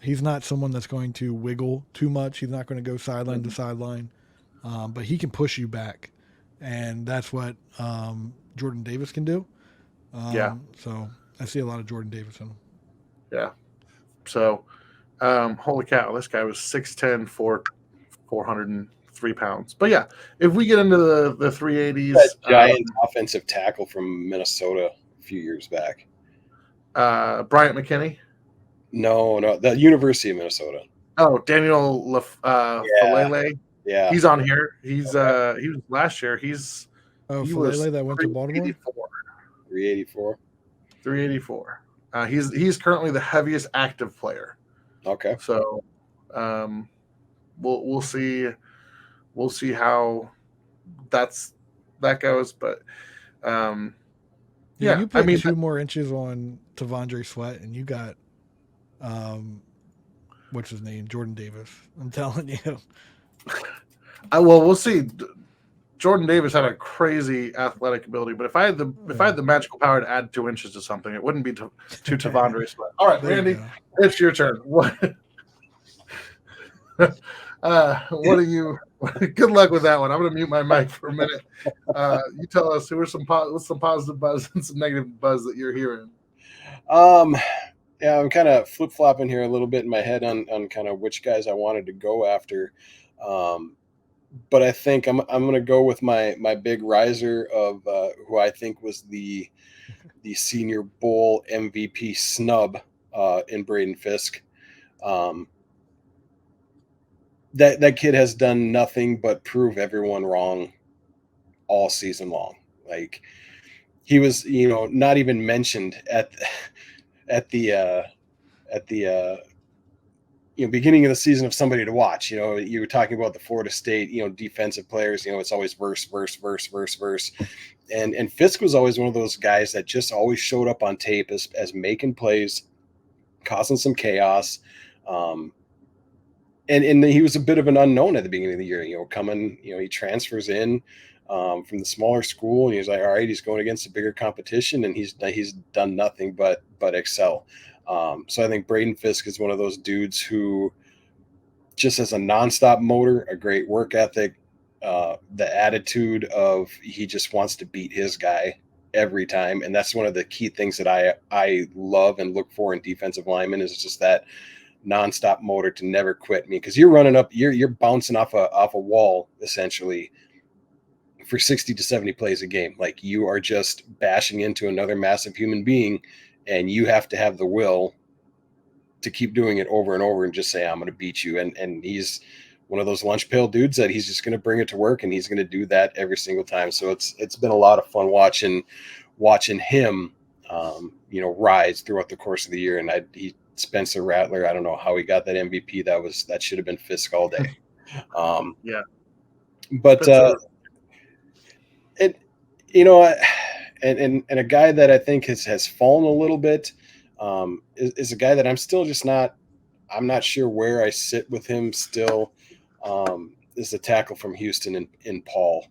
he's not someone that's going to wiggle too much. He's not going to go sideline to sideline. But he can push you back. And that's what Jordan Davis can do. So I see a lot of Jordan Davis in him. Yeah. So, holy cow, this guy was 6'10", 403 pounds. But yeah, if we get into the 380s. That giant offensive tackle from Minnesota a few years back. Bryant McKinney? No, the University of Minnesota. Oh, Daniel Falele. Yeah. He's on here. He was last year. Falele that went to Baltimore? 384. He's currently the heaviest active player. Okay. So we'll see how that goes. But you put 2 more inches on Tavondre Sweat and you got what's his name? Jordan Davis. I'm telling you. We'll see. Jordan Davis had a crazy athletic ability, but if I had the magical power to add 2 inches to something, it wouldn't be to Tavondre Sweat. All right, Randy, it's your turn. What do you? Good luck with that one. I'm going to mute my mic for a minute. You tell us what's some positive buzz and some negative buzz that you're hearing. Yeah, I'm kind of flip flopping here a little bit in my head on kind of which guys I wanted to go after. But I think I'm going to go with my big riser of who I think was the Senior Bowl MVP snub in Braden Fisk. That kid has done nothing but prove everyone wrong all season long. Like he was, not even mentioned at the beginning of the season of somebody to watch. You were talking about the Florida State, defensive players, it's always verse. And Fisk was always one of those guys that just always showed up on tape as making plays, causing some chaos. And he was a bit of an unknown at the beginning of the year, he transfers in from the smaller school and he's like, all right, he's going against a bigger competition and he's done nothing but excel. So I think Braden Fisk is one of those dudes who just has a nonstop motor, a great work ethic, the attitude of he just wants to beat his guy every time. And that's one of the key things that I love and look for in defensive linemen is just that nonstop motor to never quit me. Cause you're running up, you're bouncing off a wall essentially for 60 to 70 plays a game. Like you are just bashing into another massive human being and you have to have the will to keep doing it over and over and just say, I'm going to beat you. And he's one of those lunch pail dudes that he's just going to bring it to work and he's going to do that every single time. So it's been a lot of fun watching him, rise throughout the course of the year. And Spencer Rattler, I don't know how he got that MVP. That should have been Fisk all day. Yeah. But and a guy that I think has fallen a little bit is a guy that I'm still just I'm not sure where I sit with him still. Is the tackle from Houston in Paul.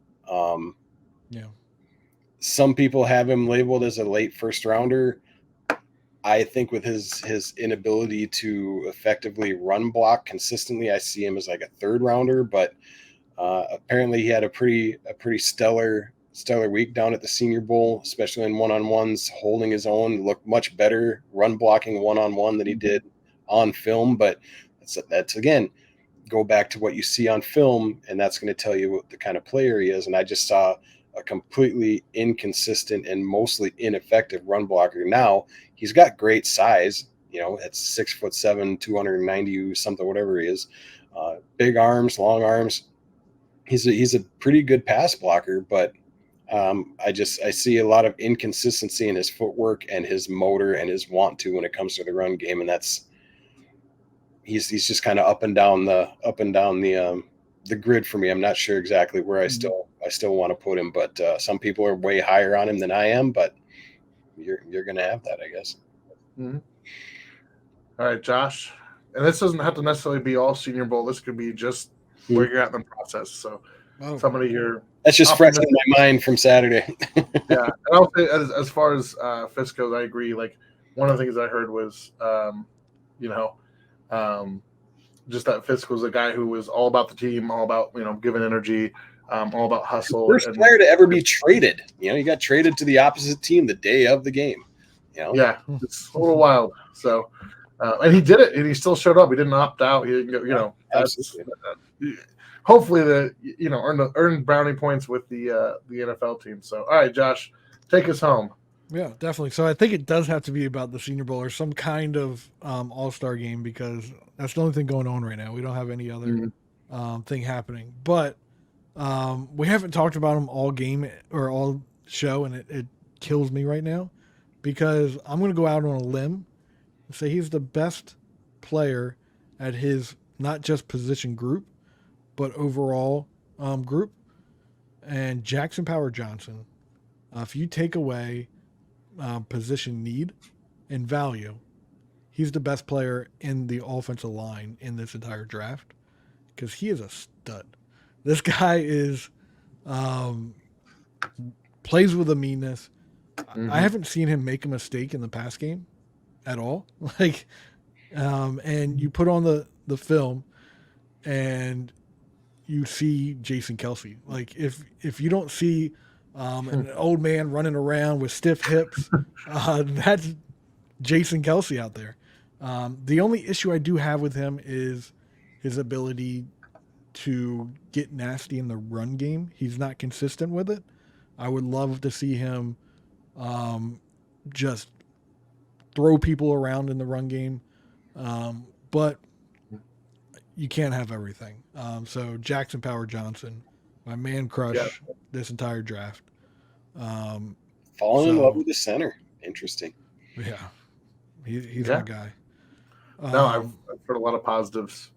Some people have him labeled as a late first rounder. I think with his inability to effectively run block consistently, I see him as like a third rounder, but apparently he had a pretty stellar week down at the Senior Bowl, especially in one-on-ones, holding his own, looked much better run blocking one-on-one than he did on film. But that's again, go back to what you see on film, and that's going to tell you what the kind of player he is. And I just saw a completely inconsistent and mostly ineffective run blocker. Now he's got great size, at 6'7", 290 something, whatever he is, big arms, long arms. He's a pretty good pass blocker, but I see a lot of inconsistency in his footwork and his motor and his want to when it comes to the run game, and he's just kind of up and down the grid for me. I'm not sure exactly where I still want to put him, but some people are way higher on him than I am. But you're going to have that, I guess. Mm-hmm. All right, Josh, and this doesn't have to necessarily be all Senior Bowl. This could be just where you're at in the process. So somebody here. That's just fresh in my mind from Saturday. Yeah, and I'll say as far as Fisk goes, I agree. Like one of the things I heard was, just that Fisk was a guy who was all about the team, all about giving energy, all about hustle. First player to ever be traded. He got traded to the opposite team the day of the game. Yeah, it's a little wild. So, and he did it, and he still showed up. He didn't opt out. He, hopefully earned brownie points with the NFL team. So, all right, Josh, take us home. Yeah, definitely. So I think it does have to be about the Senior Bowl or some kind of all-star game, because that's the only thing going on right now. We don't have any other thing happening. But we haven't talked about him all game or all show, and it kills me right now, because I'm going to go out on a limb and say he's the best player at his not just position group, but overall group. And Jackson Power Johnson, if you take away position need and value, he's the best player in the offensive line in this entire draft, because he is a stud. This guy is plays with a meanness. I haven't seen him make a mistake in the pass game at all. And you put on the film and you see Jason Kelce. Like if you don't see an old man running around with stiff hips, that's Jason Kelce out there. The only issue I do have with him is his ability to get nasty in the run game. He's not consistent with it. I would love to see him just throw people around in the run game. But you can't have everything. So Jackson Power Johnson, my man crush this entire draft. Falling in love with the center. Interesting. Yeah. He's my guy. No, I've heard a lot of positives.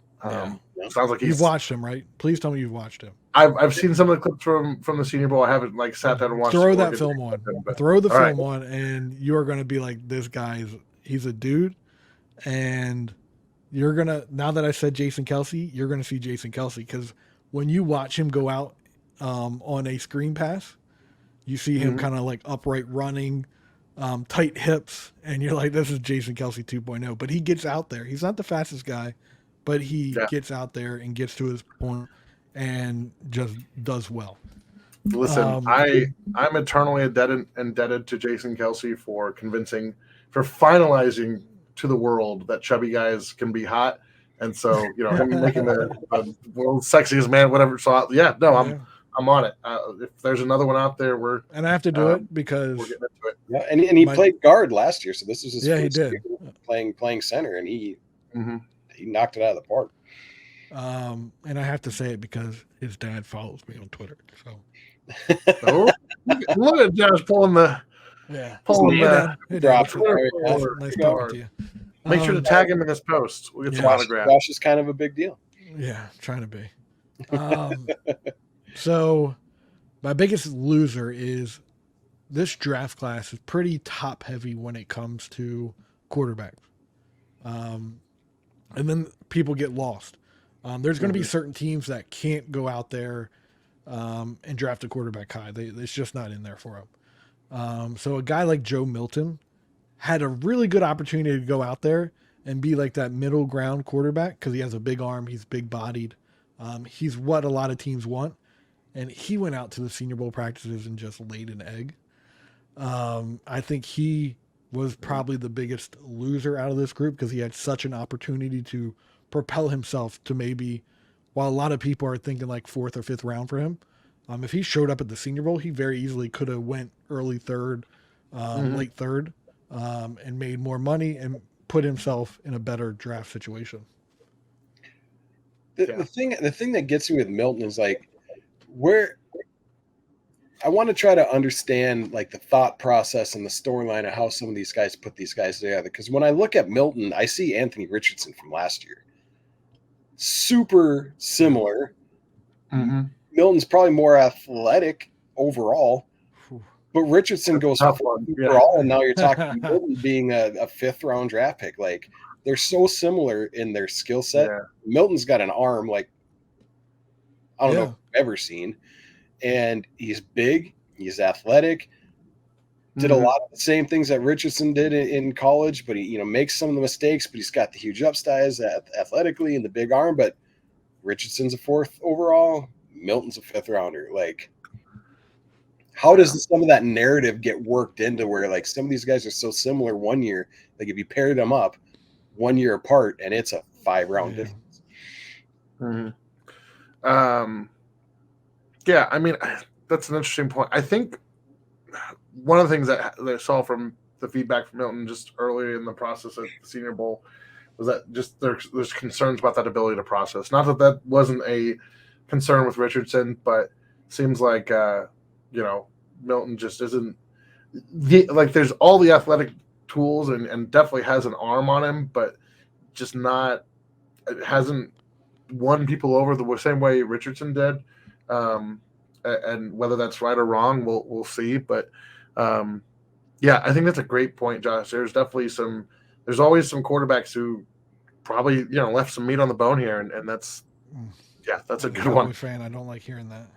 Sounds like you've watched him, right? Please tell me you've watched him. I've seen some of the clips from the Senior Bowl. I haven't sat down and watched. Throw that film on. Throw the film on, and you are going to be like, this guy he's a dude, and you're gonna, now that I said Jason Kelce, you're gonna see Jason Kelce, because when you watch him go out on a screen pass, you see him kind of like upright running, tight hips, and you're like, this is Jason Kelce 2.0. But he gets out there. He's not the fastest guy, but he gets out there and gets to his point and just does well. Listen, I'm eternally indebted to Jason Kelce for finalizing to the world that chubby guys can be hot. And so, him making the world's sexiest man, whatever. So I'm on it. If there's another one out there, and I have to do it because we're getting into it. Yeah, and he played guard last year, so this was his first year playing center, and he knocked it out of the park. And I have to say it because his dad follows me on Twitter. So look at Josh pulling the drop. Nice talking to you. Make sure to tag him in this post. We'll get some autographs. Josh is kind of a big deal. Yeah, trying to be. So my biggest loser is this draft class is pretty top heavy when it comes to quarterbacks. And then people get lost. There's going to be certain teams that can't go out there and draft a quarterback high. It's just not in there for them. So a guy like Joe Milton had a really good opportunity to go out there and be like that middle ground quarterback, because he has a big arm. He's big bodied. He's what a lot of teams want. And he went out to the Senior Bowl practices and just laid an egg. I think he was probably the biggest loser out of this group, because he had such an opportunity to propel himself to maybe while a lot of people are thinking like 4th or 5th round for him, if he showed up at the Senior Bowl, he very easily could have went early 3rd, late 3rd, and made more money and put himself in a better draft situation. The thing that gets me with Milton is like where I want to try to understand like the thought process and the storyline of how some of these guys put these guys together. Because when I look at Milton, I see Anthony Richardson from last year. Super similar. Milton's probably more athletic overall, but Richardson goes overall, and now you're talking Milton being a 5th round draft pick. Like they're so similar in their skill set. Yeah. Milton's got an arm like I don't know if I've ever seen. And he's big, he's athletic, did a lot of the same things that Richardson did in college, but he makes some of the mistakes, but he's got the huge upsides athletically and the big arm. But Richardson's a 4th overall, Milton's a 5th rounder. Like, how does some of that narrative get worked into where like some of these guys are so similar one year, like if you paired them up 1 year apart and it's a 5-round difference? Yeah, I mean, that's an interesting point. I think one of the things that I saw from the feedback from Milton just earlier in the process at the Senior Bowl was that just there's concerns about that ability to process. Not that that wasn't a concern with Richardson, but seems like, Milton just isn't like there's all the athletic tools and definitely has an arm on him, but just not, it hasn't won people over the same way Richardson did. And whether that's right or wrong, we'll see. But I think that's a great point, Josh. There's definitely there's always some quarterbacks who probably left some meat on the bone here, and that's a good one. Fan, I don't like hearing that.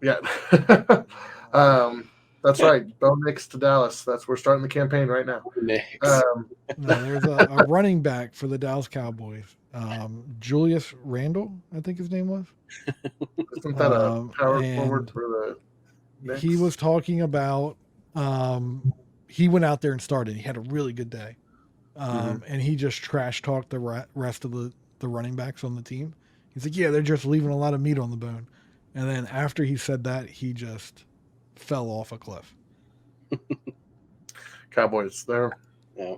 Yeah, that's right. Bo Nix to Dallas. We're starting the campamping right now. There's a running back for the Dallas Cowboys. Julius Randle, I think his name was. Isn't that a power forward for the Knicks? He was talking about he went out there and started. He had a really good day. And he just trash talked the rest of the running backs on the team. He's like, yeah, they're just leaving a lot of meat on the bone. And then after he said that, he just fell off a cliff. Cowboys there. Yeah.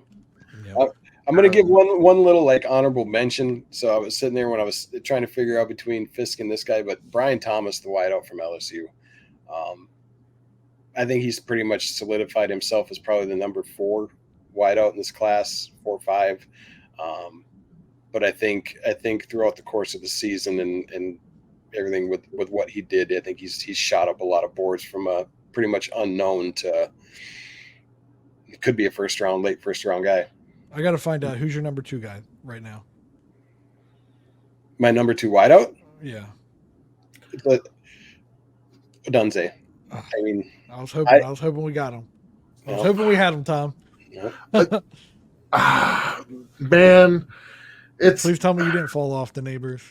Yep. I'm going to give one little like honorable mention. So I was sitting there when I was trying to figure out between Fisk and this guy, but Brian Thomas, the wideout from LSU. I think he's pretty much solidified himself as probably the number 4 wideout in this class, 4 or 5. But I think throughout the course of the season and everything with what he did, I think he's shot up a lot of boards from a pretty much unknown to it could be a late first round guy. I got to find out who's your number 2 guy right now. My number 2 wideout? Yeah. But Dunze. I mean, I was hoping we got him. I was hoping we had him, Tom. Man, please tell me you didn't fall off the neighbors.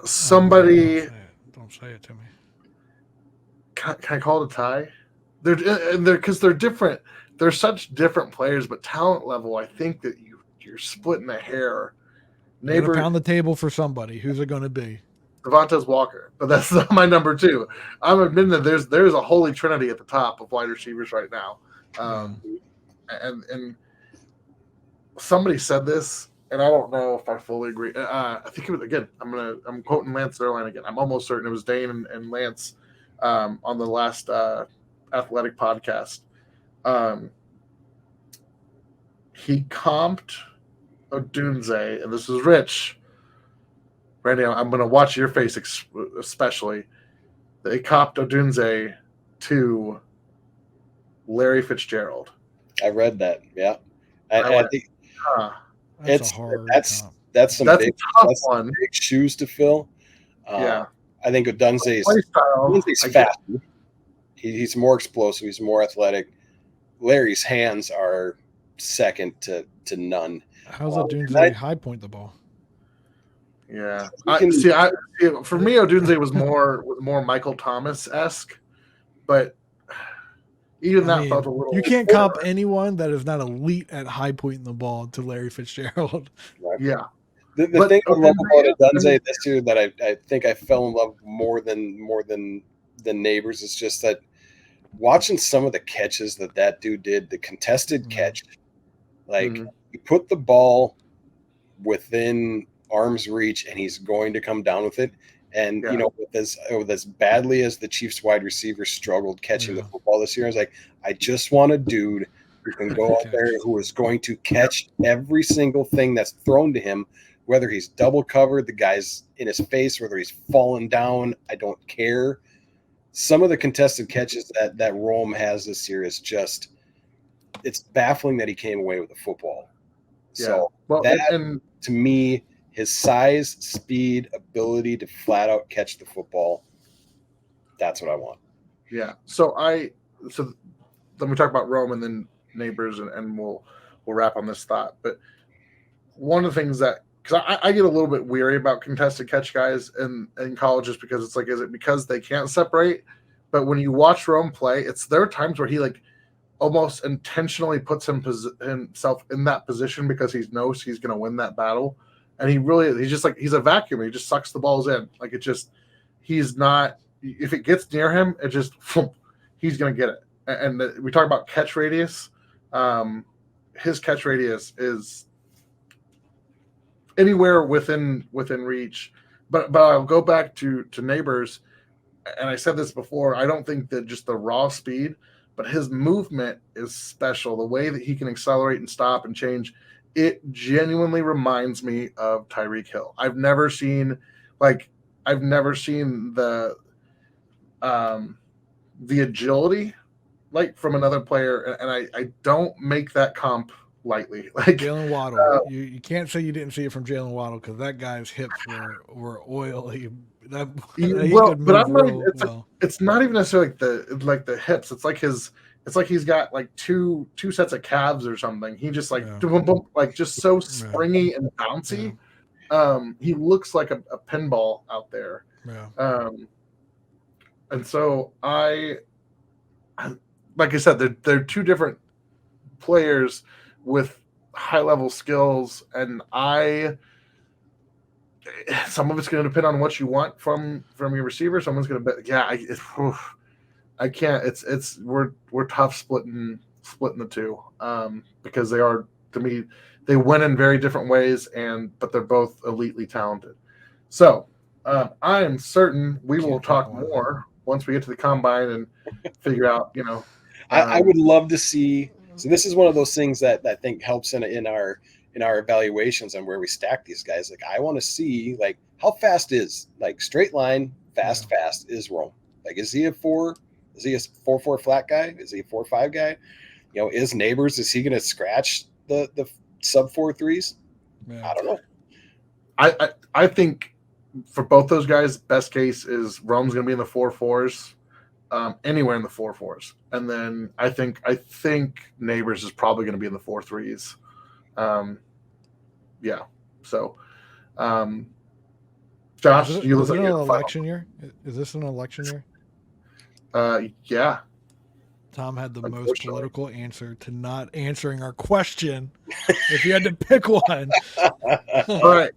Somebody. Don't say it to me. Can I call it a tie? They're different. They're such different players, but talent level, I think that you're splitting a hair. Neighbor, pound the table for somebody. Who's it going to be? Devontae Walker, but that's not my number 2. I'm admitting that there's a holy trinity at the top of wide receivers right now, and somebody said this, and I don't know if I fully agree. I think it was again. I'm quoting Lance Zierlein again. I'm almost certain it was Dane and Lance on the last Athletic podcast. He comped Odunze, and this is Rich. Randy, I'm going to watch your face especially. They copped Odunze to Larry Fitzgerald. I read that. Yeah, I think that's some big shoes to fill. Yeah, I think Odunze's fast. He's more explosive. He's more athletic. Larry's hands are second to none. How's Odunze high point the ball? Yeah, for me, Odunze was more Michael Thomas-esque, but even I that felt a mean, little. you can't comp anyone that is not elite at high pointing the ball to Larry Fitzgerald. Right? Yeah. The But thing I love about I mean, Odunze this year that I think I fell in love more than Neighbors is just that watching some of the catches that dude did, the contested catch, like Mhm. you put the ball within arm's reach and he's going to come down with it. And Yeah. with as badly as the Chiefs wide receivers struggled catching the Yeah. football this year, I was like, I just want a dude who can go out there who is going to catch every single thing that's thrown to him, whether he's double covered, the guy's in his face, whether he's fallen down, I don't care. Some of the contested catches that Rome has this year is just, it's baffling that he came away with a football. Yeah. So Well, that and to me, his size, speed, ability to flat out catch the football, that's what I want. yeah. So let me talk about Rome and then Neighbors, and we'll wrap on this thought. But one of the things that, because I get a little bit weary about contested catch guys in college, just because it's like, is it because they can't separate? But when you watch Rome play, there are times where he like almost intentionally puts himself in that position because he knows he's going to win that battle, and he's just like, he's a vacuum. He just sucks the balls in. Like, it just, he's not. If it gets near him, it just he's going to get it. And we talk about catch radius. His catch radius is anywhere within reach. But I'll go back to Neighbors, and I said this before. I don't think that just the raw speed, but his movement is special. The way that he can accelerate and stop and change, it genuinely reminds me of Tyreek Hill. I've never seen the agility like from another player, and I don't make that comp lightly. Like Jalen Waddle, you can't say you didn't see it from Jalen Waddle because that guy's hips were oily. He could move but I'm not. well. It's not even necessarily like the hips. It's like he's got like two sets of calves or something. He just like boom, boom, like just so springy and bouncy. Yeah. He looks like a pinball out there. Yeah. And so like I said, they're two different players with high level skills, and some of it's going to depend on what you want from your receiver. Someone's going to bet. Yeah, I can't. We're tough splitting the two because they are, to me, they win in very different ways, but they're both elitely talented. So I am certain we will talk more once we get to the combine and figure out. I would love to see. So this is one of those things that I think helps in our evaluations on where we stack these guys. Like, I want to see like how fast is like straight line fast is Rome. Like, is he a 4.4 flat guy? Is he a 4.5 guy? Is Neighbors, is he going to scratch the sub 4.3s? Yeah. I don't know. I think for both those guys, best case is Rome's going to be in the 4.4s. Anywhere in the 4.4s, and then I think Neighbors is probably going to be in the 4.3s. Yeah. So, Josh, you look like an election year. Is this an election year? Yeah. Tom had the most political answer to not answering our question. If you had to pick one. All right.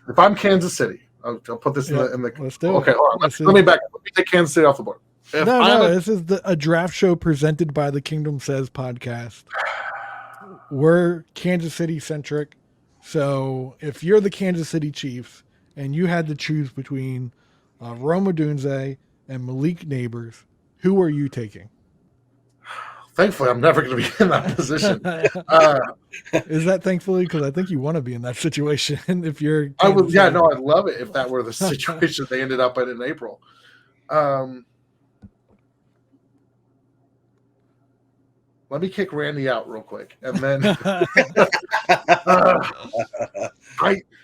If I'm Kansas City, I'll put this in the. Let's do okay, it. hold on. Let me back up. Let me take Kansas City off the board. This is a draft show presented by the Kingdom Says podcast. We're Kansas City centric. So if you're the Kansas City Chiefs and you had to choose between Rome Odunze and Malik Neighbors, who are you taking? Thankfully, I'm never going to be in that position. Is that thankfully? Because I think you want to be in that situation. If you're, I'd love it if that were the situation they ended up in April. Let me kick Randy out real quick, and then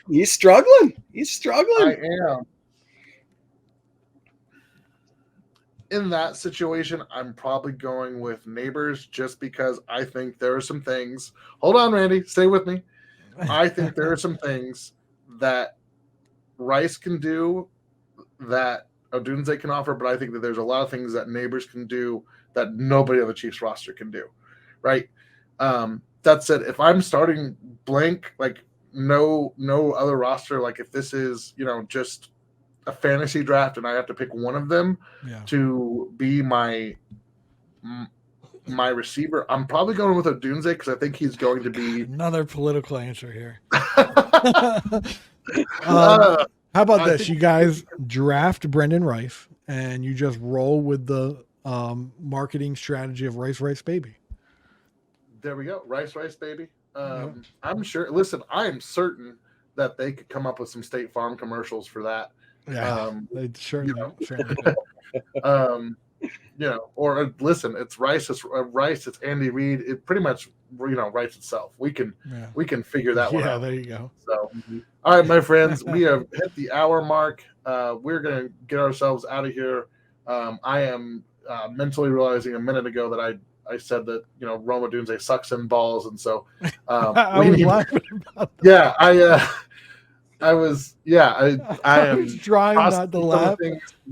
he's struggling. I am. In that situation, I'm probably going with Neighbors just because I think there are some things. Hold on, Randy. Stay with me. I think there are some things that Rice can do that Odunze can offer, but I think that there's a lot of things that Neighbors can do that nobody on the Chiefs roster can do, right? That said, if I'm starting blank, like no other roster, like if this is, just a fantasy draft and I have to pick one of them to be my receiver, I'm probably going with Odunze because I think he's going to be another political answer here. How about this? You guys draft Brendan Rice and you just roll with the marketing strategy of Rice Baby. There we go. Rice Baby. I'm sure. Listen, I am certain that they could come up with some State Farm commercials for that. Yeah, they certainly could. Or listen, it's Rice. It's Andy Reid. It pretty much, writes itself. We can figure that one out. Yeah, there you go. So, all right, my friends, we have hit the hour mark. We're gonna get ourselves out of here. I am mentally realizing a minute ago that I said that Rome Odunze sucks in balls, and so I was laughing about that. Yeah, I was trying not to laugh.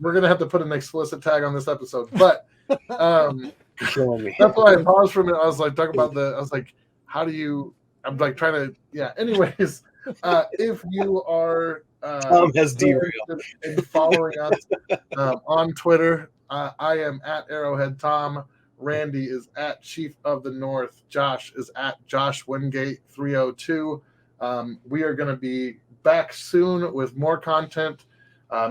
We're gonna have to put an explicit tag on this episode, but that's why I paused for a minute. I was like talking about I was like, how do you? I'm like trying to. Yeah. Anyways, if you are Tom has derailed and following us on Twitter, I am at Arrowhead Tom. Randy is at Chief of the North. Josh is at Josh Wingate 302. We are going to be back soon with more content.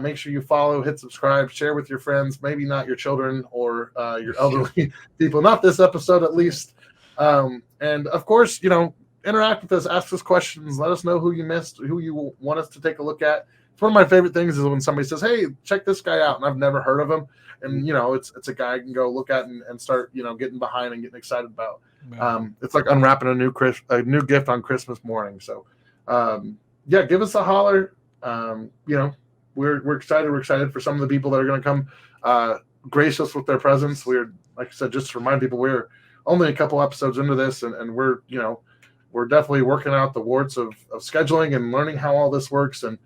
Make sure you follow, hit subscribe, share with your friends, maybe not your children or your elderly people, not this episode at least. And of course, interact with us, ask us questions, let us know who you missed, who you want us to take a look at. It's one of my favorite things is when somebody says, hey, check this guy out, and I've never heard of him. And, it's a guy I can go look at and start, getting behind and getting excited about. It's like unwrapping a new gift on Christmas morning. So, give us a holler. We're excited. We're excited for some of the people that are going to come grace us with their presence. We're, like I said, just to remind people, we're only a couple episodes into this, and we're definitely working out the warts of scheduling and learning how all this works. And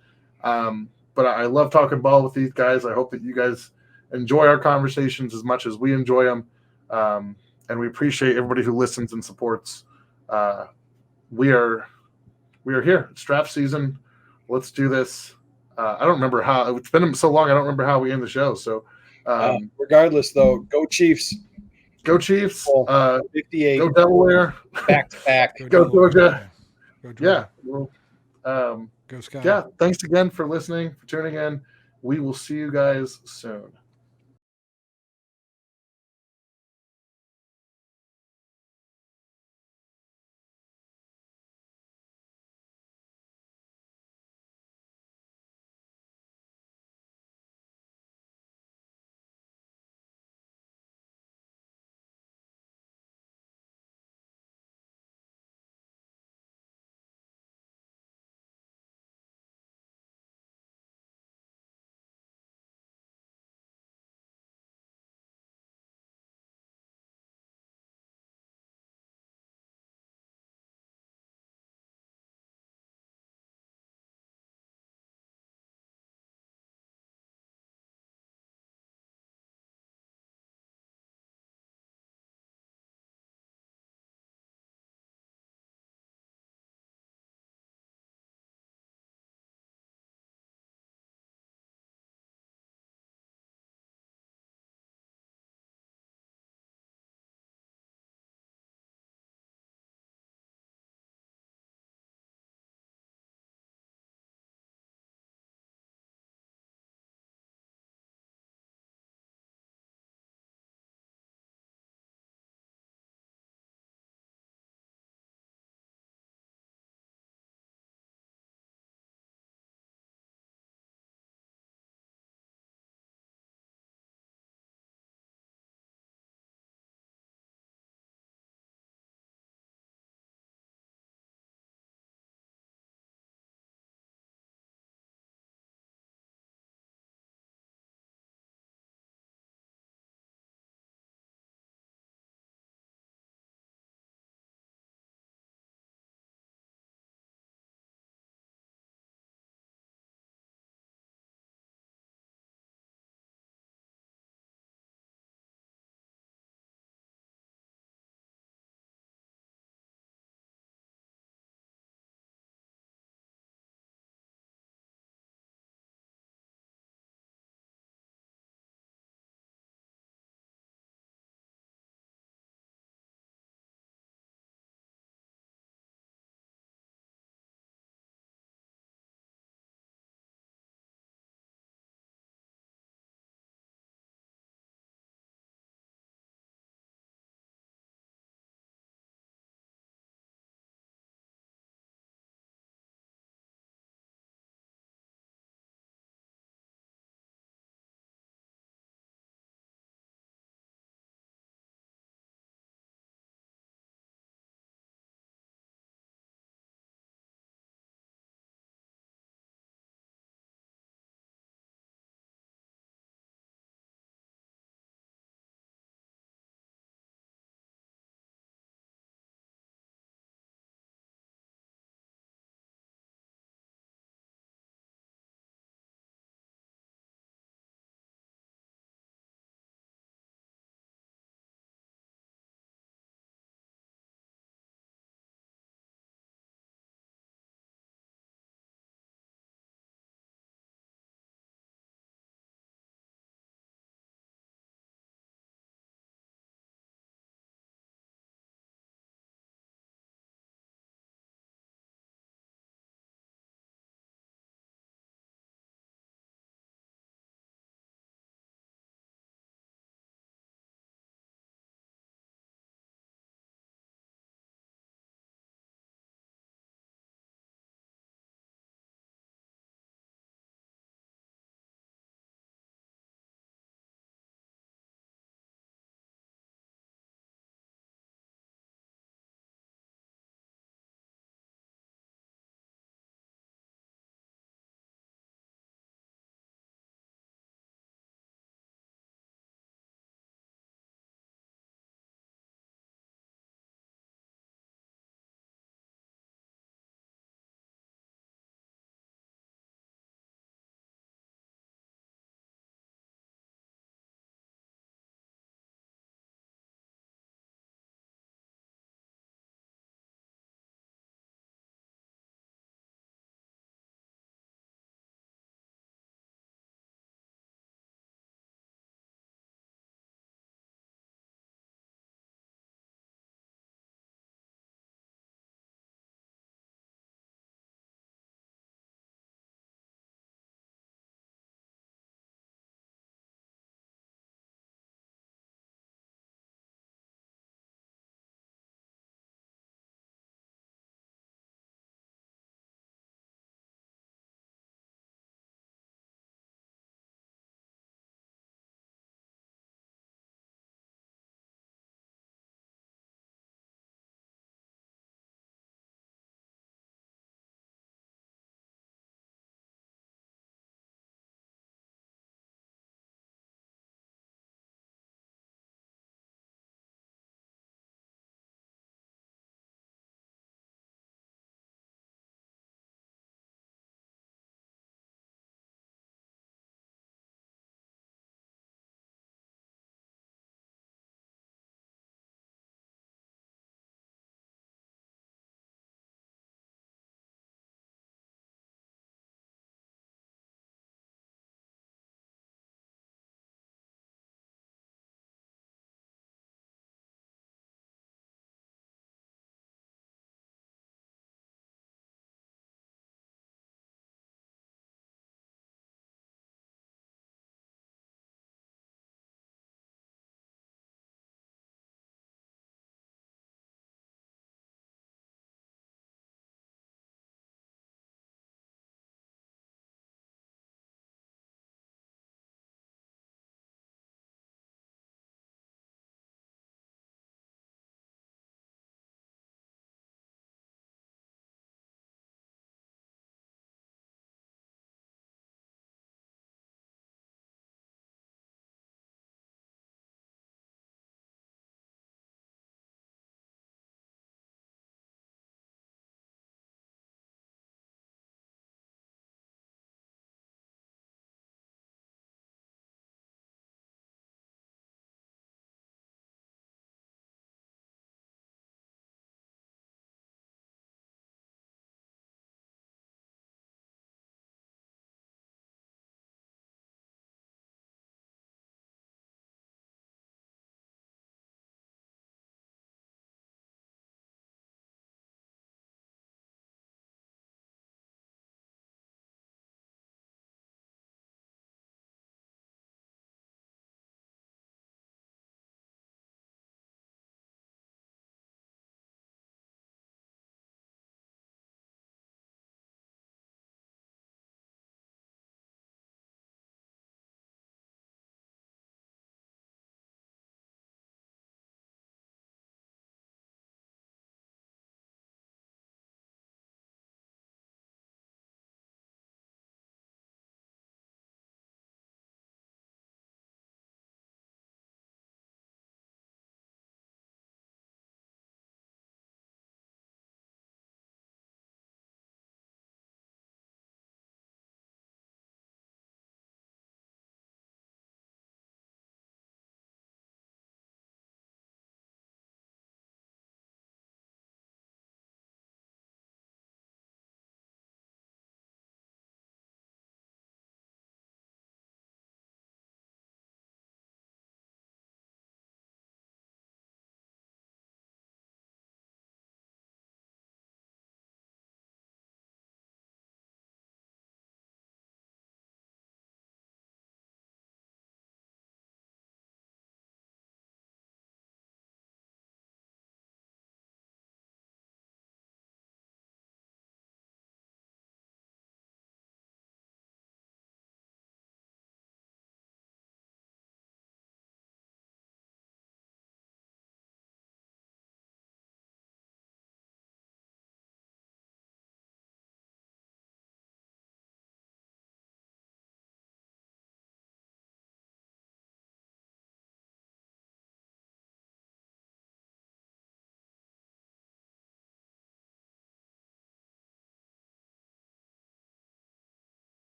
but I love talking ball with these guys. I hope that you guys enjoy our conversations as much as we enjoy them. And we appreciate everybody who listens and supports. We are here. It's draft season. Let's do this. I don't remember how. It's been so long. I don't remember how we end the show. So, regardless, though, go Chiefs. Go Chiefs. 58. Go Delaware. Back to back. Go Georgia. Go Georgia. Yeah. Well, go Sky. Yeah. Thanks again for listening, for tuning in. We will see you guys soon.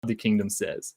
the kingdom says.